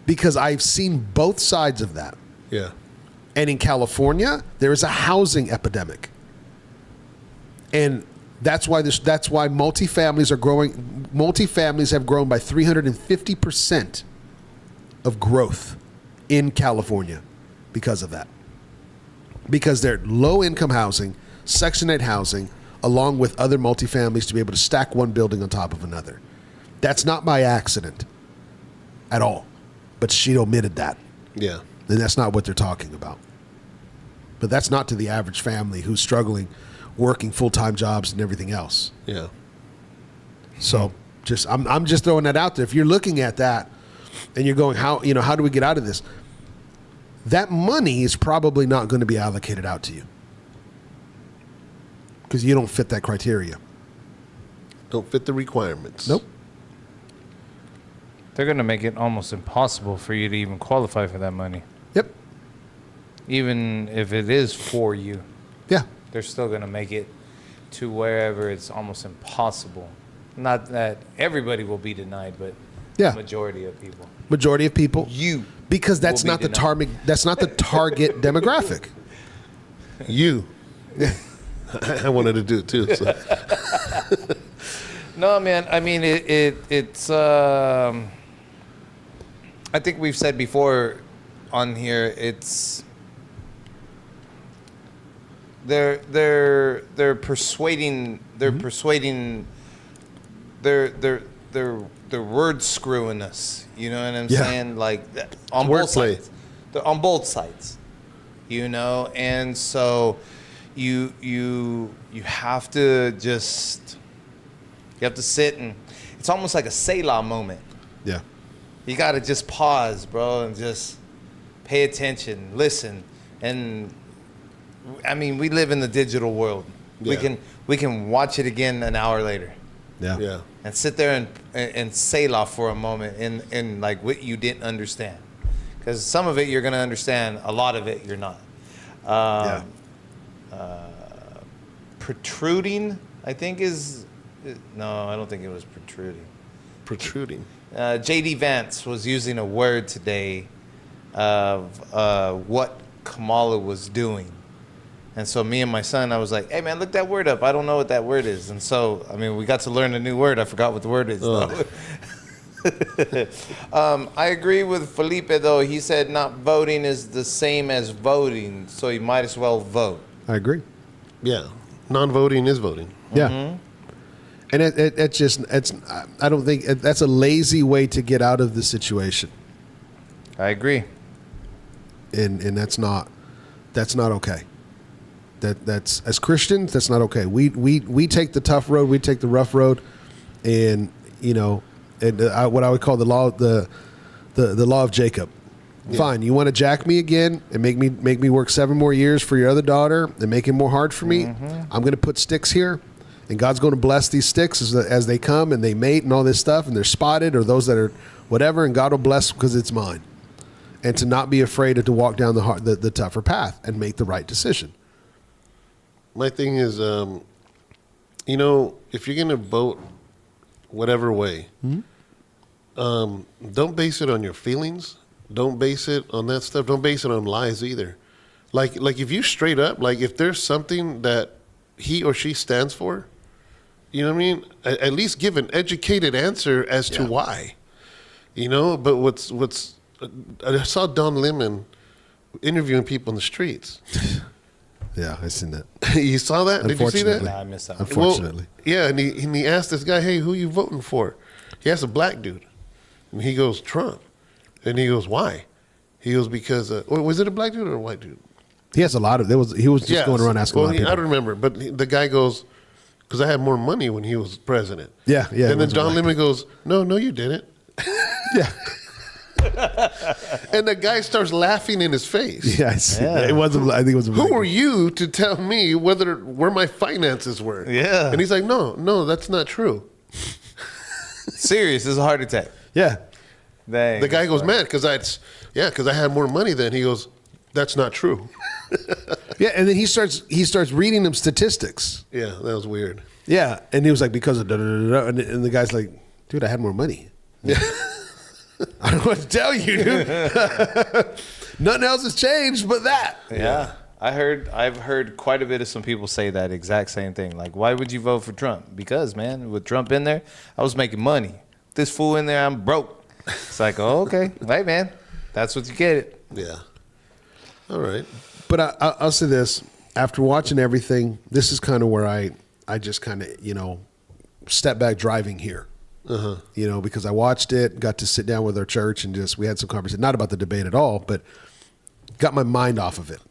S1: Because I've seen both sides of that.
S2: Yeah.
S1: And in California, there is a housing epidemic. And that's why multifamilies are growing. Multifamilies have grown by 350% of growth in California because of that. Because they're low income housing, Section 8 housing, along with other multifamilies to be able to stack one building on top of another. That's not by accident at all. But she omitted that.
S2: Yeah.
S1: And that's not what they're talking about. But that's not to the average family who's struggling, working full-time jobs and everything else.
S2: Yeah.
S1: So I'm just throwing that out there. If you're looking at that and you're going, how do we get out of this? That money is probably not going to be allocated out to you because you don't fit that criteria.
S2: Don't fit the requirements.
S1: Nope.
S3: They're going to make it almost impossible for you to even qualify for that money.
S1: Yep.
S3: Even if it is for you,
S1: Yeah.
S3: they're still going to make it to wherever it's almost impossible. Not that everybody will be denied, but
S1: Yeah.
S3: the majority of people.
S1: Majority of people.
S3: You.
S1: Because that's
S3: will be
S1: not the
S3: denied.
S1: target. That's not the target demographic.
S2: You. I wanted to do it too. So.
S3: No, man. I mean, it's. I think we've said before on here. It's. They're persuading. They're persuading. They're word screwing us. You know what I'm
S1: Yeah.
S3: saying? Like on both
S2: Wordplay.
S3: sides. They're on both sides. You know, and so you have to just. You have to sit and it's almost like a Selah moment.
S1: Yeah.
S3: You got to just pause, bro, and just pay attention, listen. And I mean, we live in the digital world.
S2: Yeah.
S3: We can watch it again an hour later
S1: Yeah.
S2: Yeah.
S3: and sit there and Selah for a moment in like what you didn't understand. Because some of it you're going to understand, a lot of it you're not.
S1: Yeah.
S3: Protruding, I think no, I don't think it was protruding.
S2: Protruding.
S3: J.D. Vance was using a word today of what Kamala was doing. And so me and my son, I was like, hey, man, look that word up. I don't know what that word is. And so, I mean, we got to learn a new word. I forgot what the word is, though. I agree with Felipe, though. He said not voting is the same as voting, so you might as well vote.
S1: I agree.
S2: Yeah. Non-voting is voting.
S1: Yeah.
S3: Mm-hmm.
S1: And I don't think that's a lazy way to get out of the situation.
S3: I agree.
S1: And that's not okay. That's as Christians, that's not okay. We take the tough road, we take the rough road, and what I would call the law of Jacob. Yeah. Fine, you want to jack me again and make me work 7 more years for your other daughter and make it more hard for me? I'm going to put sticks here. And God's going to bless these sticks as they come and they mate and all this stuff and they're spotted or those that are whatever, and God will bless because it's mine. And to not be afraid to walk down the tougher path and make the right decision.
S2: My thing is, if you're going to vote whatever way, don't base it on your feelings. Don't base it on that stuff. Don't base it on lies either. Like if you straight up, like if there's something that he or she stands for, you know what I mean? At least give an educated answer as to why. But what's I saw Don Lemon interviewing people in the streets.
S1: Yeah, I seen that.
S2: You saw that? Did you see that?
S3: Nah, I missed that.
S1: Unfortunately.
S2: Well, yeah, and he asked this guy, hey, who you voting for? He asked a black dude. And he goes, Trump. And he goes, why? He goes, because, was it a black dude or a white dude?
S1: He has a lot of, he was just going around asking a lot of people.
S2: I don't remember, but the guy goes, because I had more money when he was president.
S1: Yeah.
S2: And then Don Lemon goes, no, you didn't.
S1: Yeah.
S2: And the guy starts laughing in his face.
S1: Yes. Yeah. It wasn't, I think it was a
S2: Who are you to tell me where my finances were?
S3: Yeah.
S2: And he's like, no, that's not true.
S3: Serious, it's a heart attack.
S1: Yeah.
S3: Dang,
S2: The guy goes, man, because I had more money then. He goes, that's not true.
S1: Yeah, and then he starts reading them statistics.
S2: Yeah, that was weird.
S1: Yeah, and he was like, because of da-da-da-da, and the guy's like, dude, I had more money.
S2: Yeah.
S1: I don't know what to tell you, dude. Nothing else has changed but that.
S3: Yeah. I've heard quite a bit of some people say that exact same thing. Like, why would you vote for Trump? Because, man, with Trump in there, I was making money. This fool in there, I'm broke. It's like, oh, okay. Right, man. That's what you get it.
S2: Yeah. All right.
S1: But I'll say this. After watching everything, this is kind of where I just kind of, step back driving here. Because I watched it, got to sit down with our church and we had some conversation, not about the debate at all, but got my mind off of it.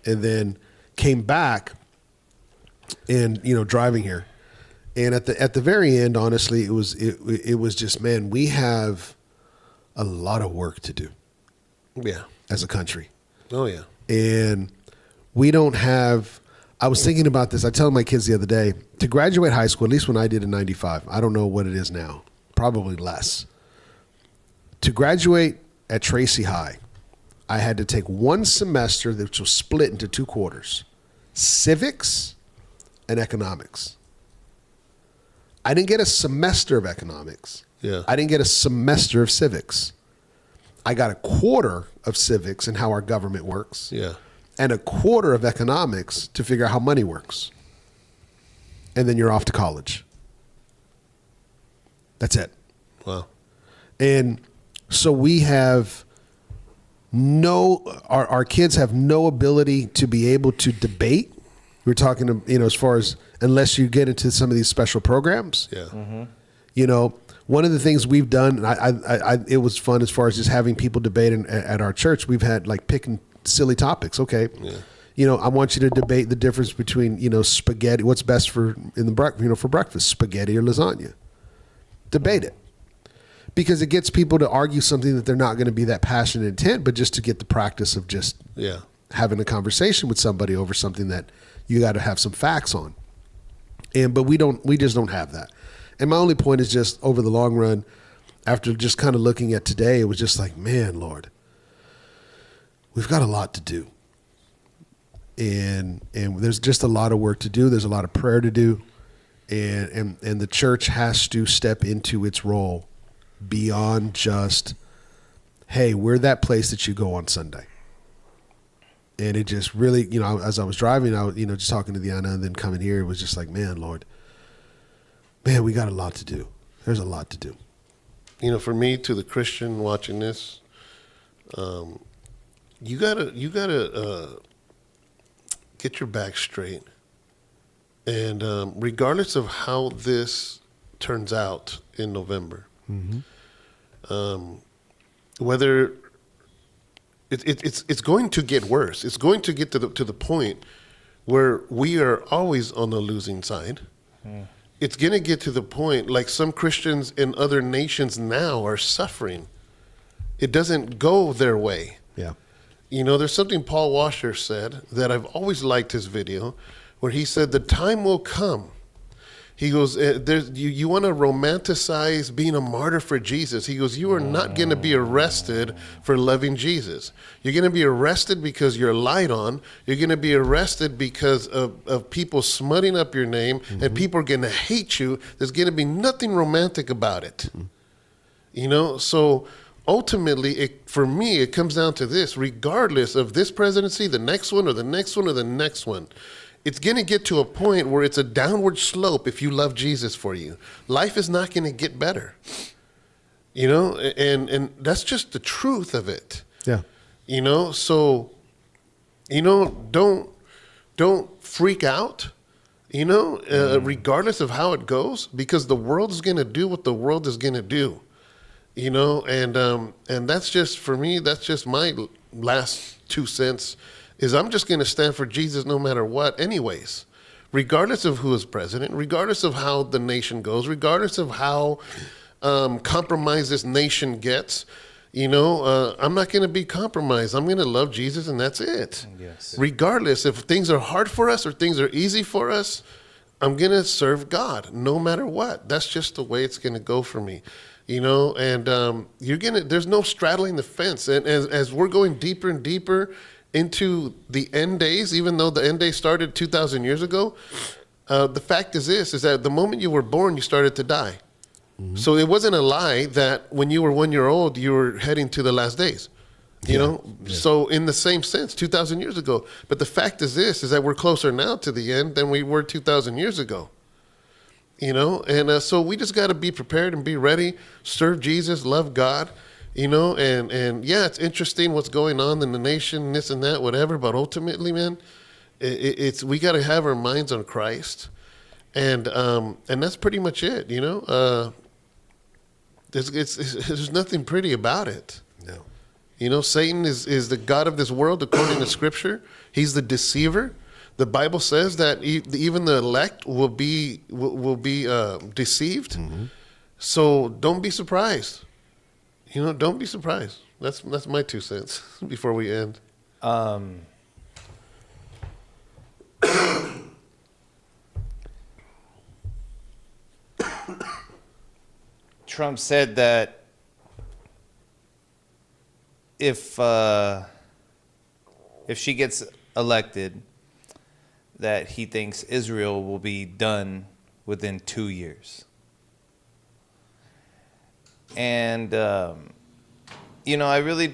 S1: And then came back and, driving here. And at the very end, honestly, it was just, man, we have a lot of work to do.
S2: Yeah.
S1: As a country.
S2: Oh, yeah.
S1: And we don't have, I was thinking about this. I told my kids the other day, to graduate high school, at least when I did in 95, I don't know what it is now, probably less. To graduate at Tracy High, I had to take one semester that was split into 2 quarters, civics and economics. I didn't get a semester of economics.
S2: Yeah.
S1: I didn't get a semester of civics. I got a quarter of civics and how our government works.
S2: Yeah.
S1: And a quarter of economics to figure out how money works. And then you're off to college. That's it.
S2: Wow.
S1: And so we have our kids have no ability to be able to debate. We're talking, as far as, unless you get into some of these special programs.
S2: Yeah.
S3: Mm-hmm.
S1: One of the things we've done, and it was fun as far as just having people debate at our church. We've had like picking silly topics. Okay.
S2: Yeah.
S1: I want you to debate the difference between, spaghetti. What's best for breakfast, spaghetti or lasagna? Debate it. Because it gets people to argue something that they're not going to be that passionate intent, but just to get the practice of just having a conversation with somebody over something that you got to have some facts on. But we just don't have that. And my only point is just over the long run, after just kind of looking at today, it was just like, man, Lord, we've got a lot to do. And there's just a lot of work to do. There's a lot of prayer to do. And the church has to step into its role beyond just, hey, we're that place that you go on Sunday. And it just really, as I was driving out, just talking to Diana and then coming here, it was just like, man, Lord, man, we got a lot to do. There's a lot to do.
S2: For me, to the Christian watching this, you gotta get your back straight. And regardless of how this turns out in November, whether it's going to get worse, it's going to get to the point where we are always on the losing side. It's going to get to the point like some Christians in other nations now are suffering. It doesn't go their way.
S1: Yeah.
S2: There's something Paul Washer said that I've always liked his video, where he said, the time will come. He goes, you want to romanticize being a martyr for Jesus. He goes, you are not going to be arrested for loving Jesus. You're going to be arrested because you're lied on. You're going to be arrested because of people smutting up your name, and people are going to hate you. There's going to be nothing romantic about it. So ultimately, for me, it comes down to this. Regardless of this presidency, the next one, or the next one, or the next one, it's going to get to a point where it's a downward slope if you love Jesus for you. Life is not going to get better. And that's just the truth of it.
S1: Yeah.
S2: So, don't freak out, regardless of how it goes, because the world is going to do what the world is going to do. And that's just, for me, that's just my last 2 cents, is I'm just going to stand for Jesus no matter what anyways, regardless of who is president, regardless of how the nation goes, regardless of how compromised this nation gets. I'm not going to be compromised. I'm going to love Jesus, and that's it.
S3: Yes.
S2: Regardless if things are hard for us or things are easy for us, I'm going to serve God no matter what. That's just the way it's going to go for me. And there's no straddling the fence. And as we're going deeper and deeper into the end days, even though the end days started 2,000 years ago, the fact is that the moment you were born, you started to die. So it wasn't a lie that when you were 1 year old, you were heading to the last days. Yeah. So in the same sense, 2,000 years ago. But the fact is that we're closer now to the end than we were 2,000 years ago. And so we just got to be prepared and be ready, serve Jesus, love God, and yeah, it's interesting what's going on in the nation, this and that, whatever. But ultimately, man, we got to have our minds on Christ, and that's pretty much it. There's nothing pretty about it. No. Satan is the god of this world according to Scripture. He's the deceiver. The Bible says that even the elect will be deceived. So don't be surprised. Don't be surprised. That's my 2 cents before we end.
S3: Trump said that if she gets elected, that he thinks Israel will be done within 2 years. And, you know, I really,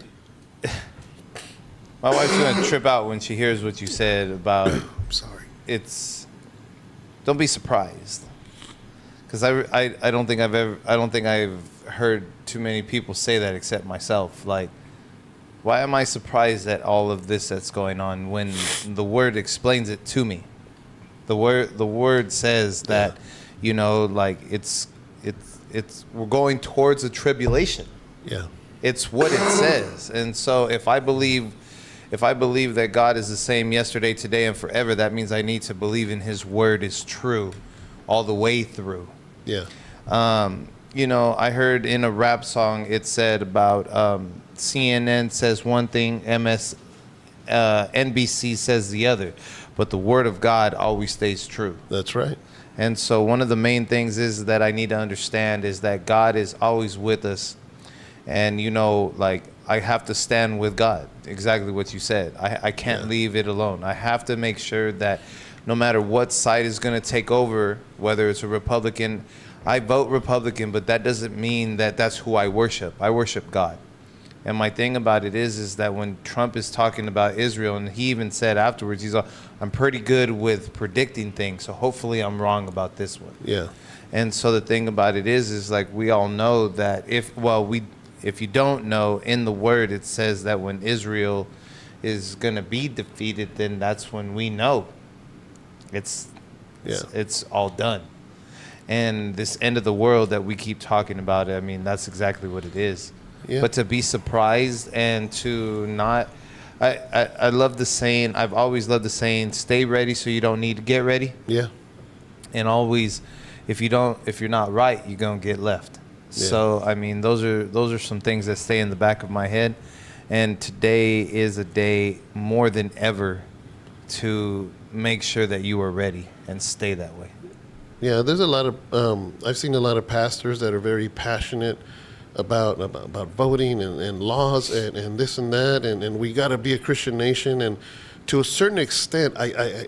S3: my wife's going to trip out when she hears what you said about,
S1: Sorry.
S3: Don't be surprised. Because I don't think I've heard too many people say that except myself. Like, why am I surprised at all of this that's going on when the word explains it to me? The word says that, you know, like it's we're going towards a tribulation.
S2: Yeah.
S3: It's what it says. And so if I believe that God is the same yesterday, today, and forever, that means I need to believe in his word is true all the way through.
S2: Yeah.
S3: You know, I heard in a rap song it said about CNN says one thing, NBC says the other, but the word of God always stays true.
S2: That's right.
S3: And so one of the main things is that I need to understand is that God is always with us. And, you know, like, I have to stand with God. Exactly what you said. I can't leave it alone. I have to make sure that no matter what side is going to take over, whether it's a Republican, I vote Republican, but that doesn't mean that that's who I worship. I worship God. And my thing about it is that when Trump is talking about Israel, and he even said afterwards, he's like, I'm pretty good with predicting things, so hopefully I'm wrong about this one.
S2: Yeah.
S3: And so the thing about it is like we all know that if you don't know, in the word it says that when Israel is going to be defeated, then that's when we know it's all done. And this end of the world that we keep talking about, I mean, that's exactly what it is.
S2: Yeah.
S3: But to be surprised and to not, I love the saying, I've always loved the saying, stay ready so you don't need to get ready.
S2: Yeah.
S3: And always, if you're not right, you're going to get left.
S2: Yeah.
S3: So, I mean, those are some things that stay in the back of my head. And today is a day more than ever to make sure that you are ready and stay that way.
S2: Yeah, there's a lot of, I've seen a lot of pastors that are very passionate about voting and laws and this and that, and we got to be a Christian nation. And to a certain extent, I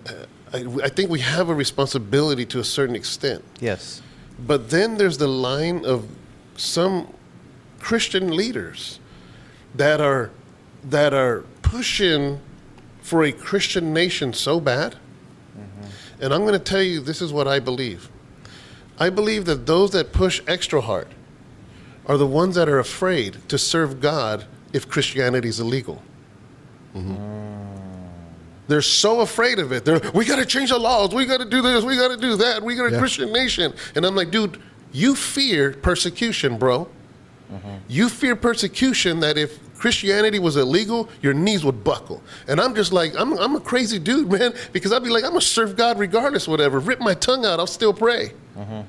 S2: think we have a responsibility to a certain extent.
S3: Yes.
S2: But then there's the line of some Christian leaders that are pushing for a Christian nation so bad. Mm-hmm. And I'm going to tell you, this is what I believe. I believe that those that push extra hard are the ones that are afraid to serve God if Christianity is illegal. Mm-hmm. They're so afraid of it. We got to change the laws. We got to do this. We got to do that. We got a Christian nation. And I'm like, dude, you fear persecution, bro. Mm-hmm. You fear persecution that if Christianity was illegal, your knees would buckle. And I'm just like, I'm a crazy dude, man, because I'd be like, I'm going to serve God regardless, whatever. Rip my tongue out, I'll still pray. Mm-hmm.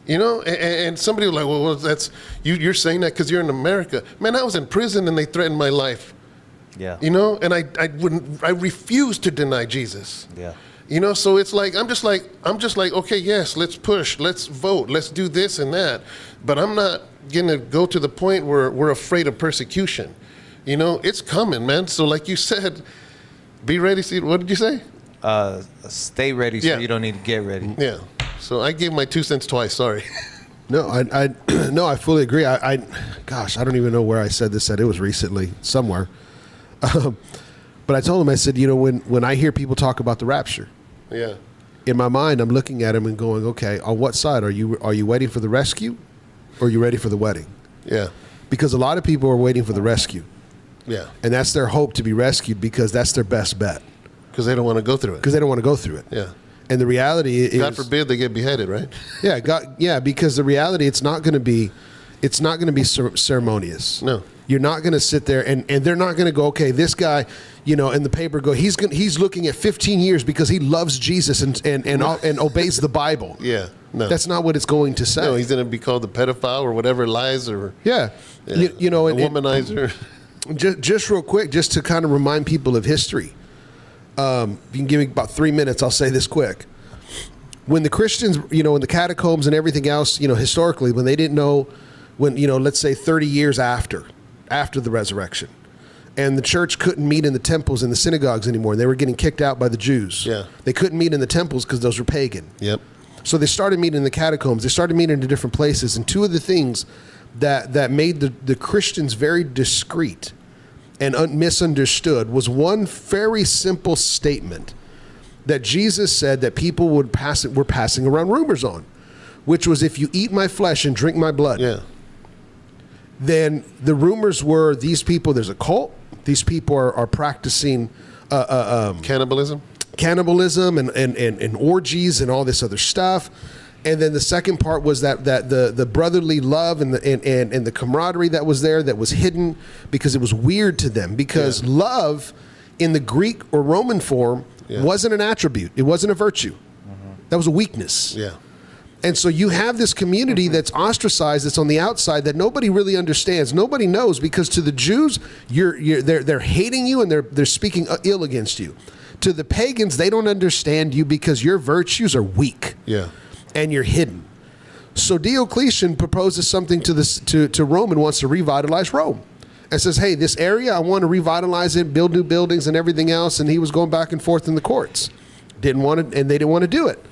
S2: You know, and somebody was like, well, that's, you're saying that because you're in America. Man, I was in prison and they threatened my life.
S3: Yeah.
S2: You know, and I refuse to deny Jesus.
S3: Yeah.
S2: You know, so it's like, I'm just like, okay, yes, let's push, let's vote, let's do this and that. But I'm not going to go to the point where we're afraid of persecution. You know, it's coming, man. So like you said, be ready. See, what did you say?
S3: Stay ready so you don't need to get ready.
S2: Yeah. So I gave my 2 cents twice. Sorry.
S1: No, I fully agree. Gosh, I don't even know where I said this. It was recently somewhere. But I told him, I said, you know, when I hear people talk about the rapture,
S2: Yeah.
S1: in my mind, I'm looking at him and going, okay, on what side are you waiting for the rescue, or are you ready for the wedding?
S2: Yeah.
S1: Because a lot of people are waiting for the rescue,
S2: Yeah.
S1: and that's their hope to be rescued because that's their best bet.
S2: Because they don't want to go through it.
S1: Because they don't want to go through it.
S2: Yeah.
S1: And the reality is,
S2: God forbid they get beheaded, right?
S1: Yeah, because the reality, it's not going to be ceremonious.
S2: No.
S1: You're not going to sit there and they're not going to go, okay, this guy, you know, in the paper he's looking at 15 years because he loves Jesus and obeys the Bible.
S2: Yeah. No.
S1: That's not what it's going to say.
S2: No, he's going to be called a pedophile or whatever lies or
S1: yeah. You know,
S2: a womanizer.
S1: Just real quick, just to kind of remind people of history. If you can give me about 3 minutes, I'll say this quick. When the Christians, you know, in the catacombs and everything else, you know, historically, when they didn't know, when, you know, let's say 30 years after the resurrection, and the church couldn't meet in the temples and the synagogues anymore. They were getting kicked out by the Jews.
S2: Yeah.
S1: They couldn't meet in the temples because those were pagan.
S2: Yep.
S1: So they started meeting in the catacombs. They started meeting in different places. And two of the things that made the Christians very discreet and misunderstood was one very simple statement that Jesus said that people were passing around rumors on, which was, if you eat my flesh and drink my blood,
S2: Yeah.
S1: then the rumors were these people, there's a cult, these people are practicing
S2: Cannibalism.
S1: cannibalism and orgies and all this other stuff. And then the second part was that the brotherly love and the camaraderie that was there, that was hidden because it was weird to them, because love in the Greek or Roman form wasn't an attribute. It wasn't a virtue. That was a weakness.
S2: Yeah.
S1: And so you have this community that's ostracized, that's on the outside, that nobody really understands. Nobody knows, because to the Jews, they're hating you and they're speaking ill against you. To the pagans, they don't understand you because your virtues are weak.
S2: Yeah.
S1: And you're hidden. So Diocletian proposes something to Rome and wants to revitalize Rome, and says, hey, this area, I want to revitalize it, build new buildings and everything else. And he was going back and forth in the courts. They didn't want to do it.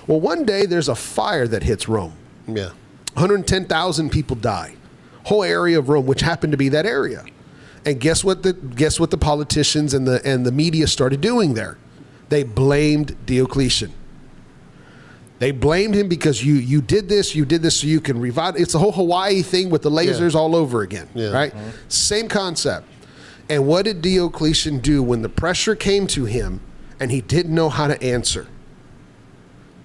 S1: Well, one day there's a fire that hits Rome.
S2: Yeah.
S1: 110,000 people die. Whole area of Rome, which happened to be that area. And guess what the politicians and the media started doing there? They blamed Diocletian. They blamed him because you did this so you can revive. It's the whole Hawaii thing with the lasers all over again, right? Same concept. And what did Diocletian do when the pressure came to him and he didn't know how to answer?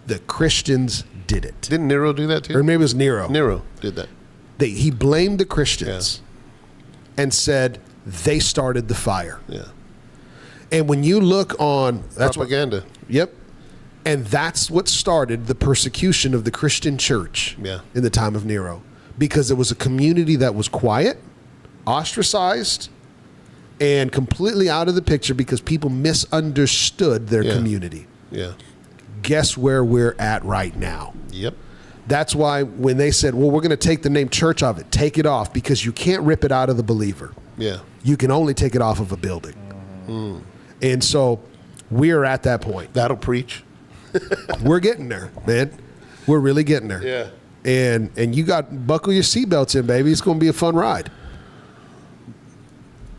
S1: The Christians did it.
S2: Didn't Nero do that too?
S1: Or maybe it was Nero.
S2: Nero did that.
S1: He blamed the Christians and said they started the fire.
S2: Yeah.
S1: And when you look on... That's
S2: propaganda.
S1: Yep. And that's what started the persecution of the Christian church in the time of Nero. Because it was a community that was quiet, ostracized, and completely out of the picture because people misunderstood their community.
S2: Yeah.
S1: Guess where we're at right now?
S2: Yep.
S1: That's why when they said, well, we're going to take the name church off it, take it off, because you can't rip it out of the believer.
S2: Yeah.
S1: You can only take it off of a building. And so we're at that point.
S2: That'll preach.
S1: We're getting there, man. We're really getting there.
S2: Yeah.
S1: And you got buckle your seatbelts in, baby. It's going to be a fun ride.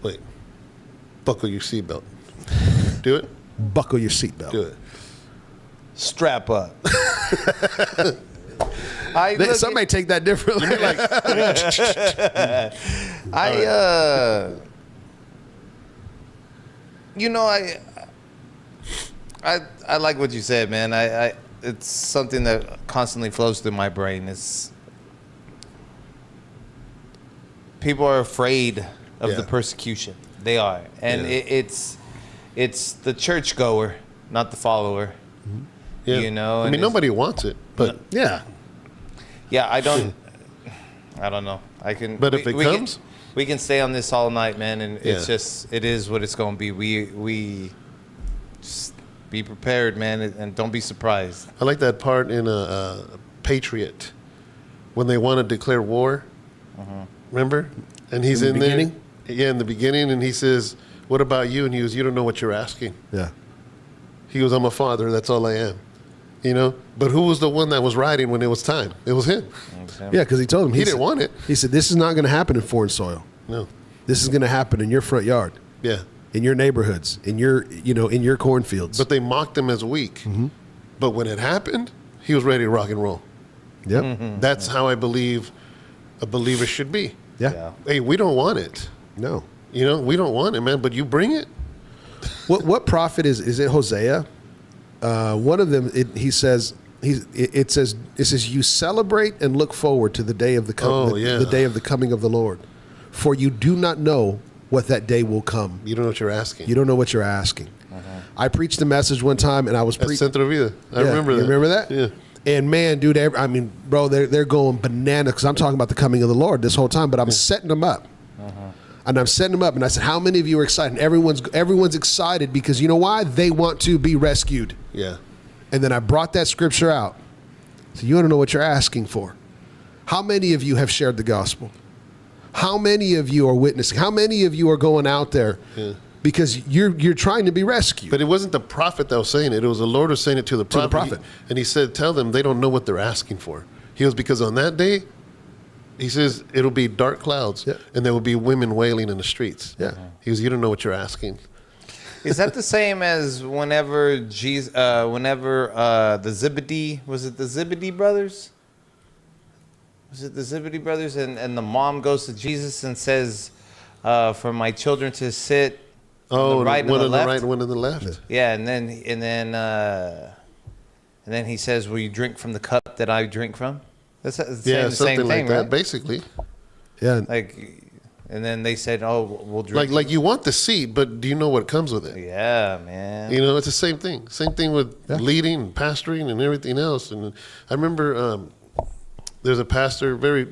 S2: Wait. Buckle your seatbelt. Do it.
S1: Buckle your seatbelt.
S2: Do it.
S3: Strap up.
S1: Somebody take that differently.
S3: I like what you said, man. It's something that constantly flows through my brain. It's people are afraid of the persecution. They are, and it's the churchgoer, not the follower.
S2: Yeah.
S3: You know,
S2: I mean, nobody wants it, but
S1: yeah.
S3: I don't know.
S2: But if it comes,
S3: we can stay on this all night, man. And it is what it's going to be. We just be prepared, man, and don't be surprised.
S2: I like that part in Patriot when they want to declare war. Remember? And he's in there. Yeah, in the beginning, and he says, "What about you?" And he goes, "You don't know what you're asking."
S1: Yeah.
S2: He goes, "I'm a father. That's all I am." You know, but who was the one that was riding when it was time? It was him.
S1: Yeah, because he told him
S2: he didn't want it.
S1: He said, "This is not going to happen in foreign soil.
S2: No,
S1: this is going to happen in your front yard.
S2: Yeah,
S1: in your neighborhoods, in your cornfields."
S2: But they mocked him as weak. But when it happened, he was ready to rock and roll.
S1: Yep.
S2: That's how I believe a believer should be.
S1: Yeah.
S2: Hey, we don't want it.
S1: No.
S2: You know, we don't want it, man. But you bring it.
S1: What prophet is it? Hosea. One of them. It says you celebrate and look forward to the day of the day of the coming of the Lord, for you do not know what that day will come.
S2: You don't know what you're asking.
S1: You don't know what you're asking. I preached a message one time, and I was
S2: Centro Vida. I remember that.
S1: You remember that?
S2: Yeah.
S1: And man, dude, I mean, bro, they're going bananas because I'm talking about the coming of the Lord this whole time, but I'm setting them up. And I'm setting them up, and I said, how many of you are excited? And everyone's excited because you know why? They want to be rescued.
S2: Yeah.
S1: And then I brought that scripture out. So you want to know what you're asking for. How many of you have shared the gospel? How many of you are witnessing? How many of you are going out there because you're trying to be rescued?
S2: But it wasn't the prophet that was saying it. It was the Lord who was saying it to the prophet. And he said, tell them they don't know what they're asking for. He goes, because on that day, he says, it'll be dark clouds and there will be women wailing in the streets.
S1: Yeah.
S2: He goes, you don't know what you're asking.
S3: Is that the same as whenever Jesus, the Zebedee, was it the Zebedee brothers? Was it the Zebedee brothers? And the mom goes to Jesus and says, for my children to sit on the right and
S2: one
S3: the
S2: on the
S3: left?
S2: right and one on the left.
S3: Yeah, and then he says, will you drink from the cup that I drink from? That's the
S2: something
S3: same
S2: like
S3: thing,
S2: that,
S3: right?
S2: basically.
S1: Yeah.
S3: Like, and then they said, oh, we'll drink.
S2: Like you want the seat, but do you know what comes with it?
S3: Yeah, man.
S2: You know, it's the same thing. Same thing with leading and pastoring and everything else. And I remember there's a pastor, very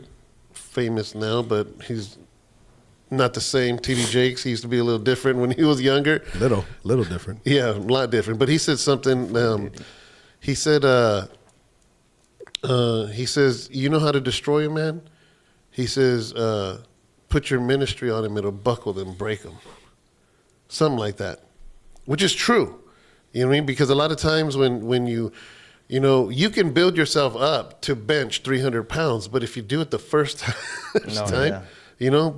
S2: famous now, but he's not the same. T.D. Jakes, he used to be a little different when he was younger.
S1: Little different.
S2: Yeah, a lot different. But he said something. He said, you know how to destroy a man? He says, put your ministry on him, it'll buckle them, break them. Something like that, which is true. You know what I mean? Because a lot of times when you can build yourself up to bench 300 pounds, but if you do it the first time,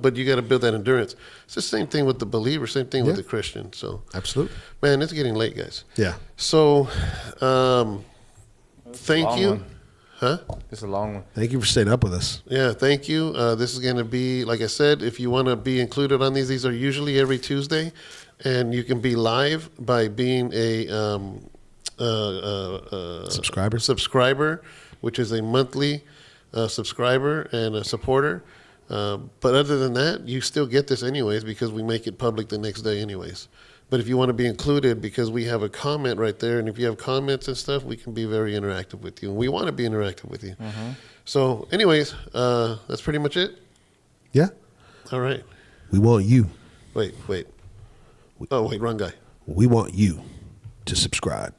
S2: but you got to build that endurance. It's the same thing with the believer, same thing with the Christian. So
S1: absolutely,
S2: man, it's getting late, guys.
S1: Yeah.
S2: So, thank you.
S3: One.
S2: Huh?
S3: It's a long one.
S1: Thank you for staying up with us.
S2: Yeah, thank you. This is going to be, like I said, if you want to be included on these are usually every Tuesday, and you can be live by being a subscriber, which is a monthly subscriber and a supporter. But other than that, you still get this anyways because we make it public the next day anyways. But if you want to be included, because we have a comment right there, and if you have comments and stuff, we can be very interactive with you. And we want to be interactive with you. Mm-hmm. So anyways, that's pretty much it.
S1: Yeah.
S2: All right.
S1: We want you.
S2: Wait. Oh, wait, wrong guy.
S1: We want you to subscribe.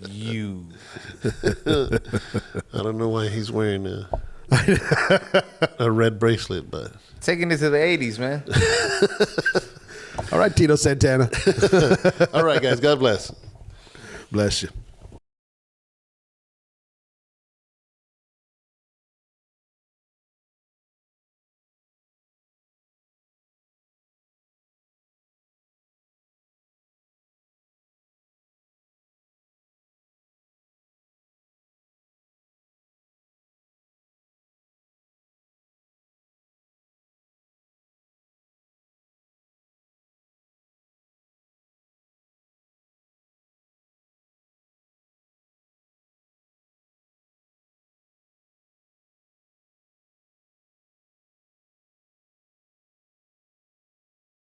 S3: You.
S2: I don't know why he's wearing a red bracelet, but...
S3: Taking it to the 80s, man.
S1: All right, Tito Santana.
S2: All right, guys. God bless.
S1: Bless you.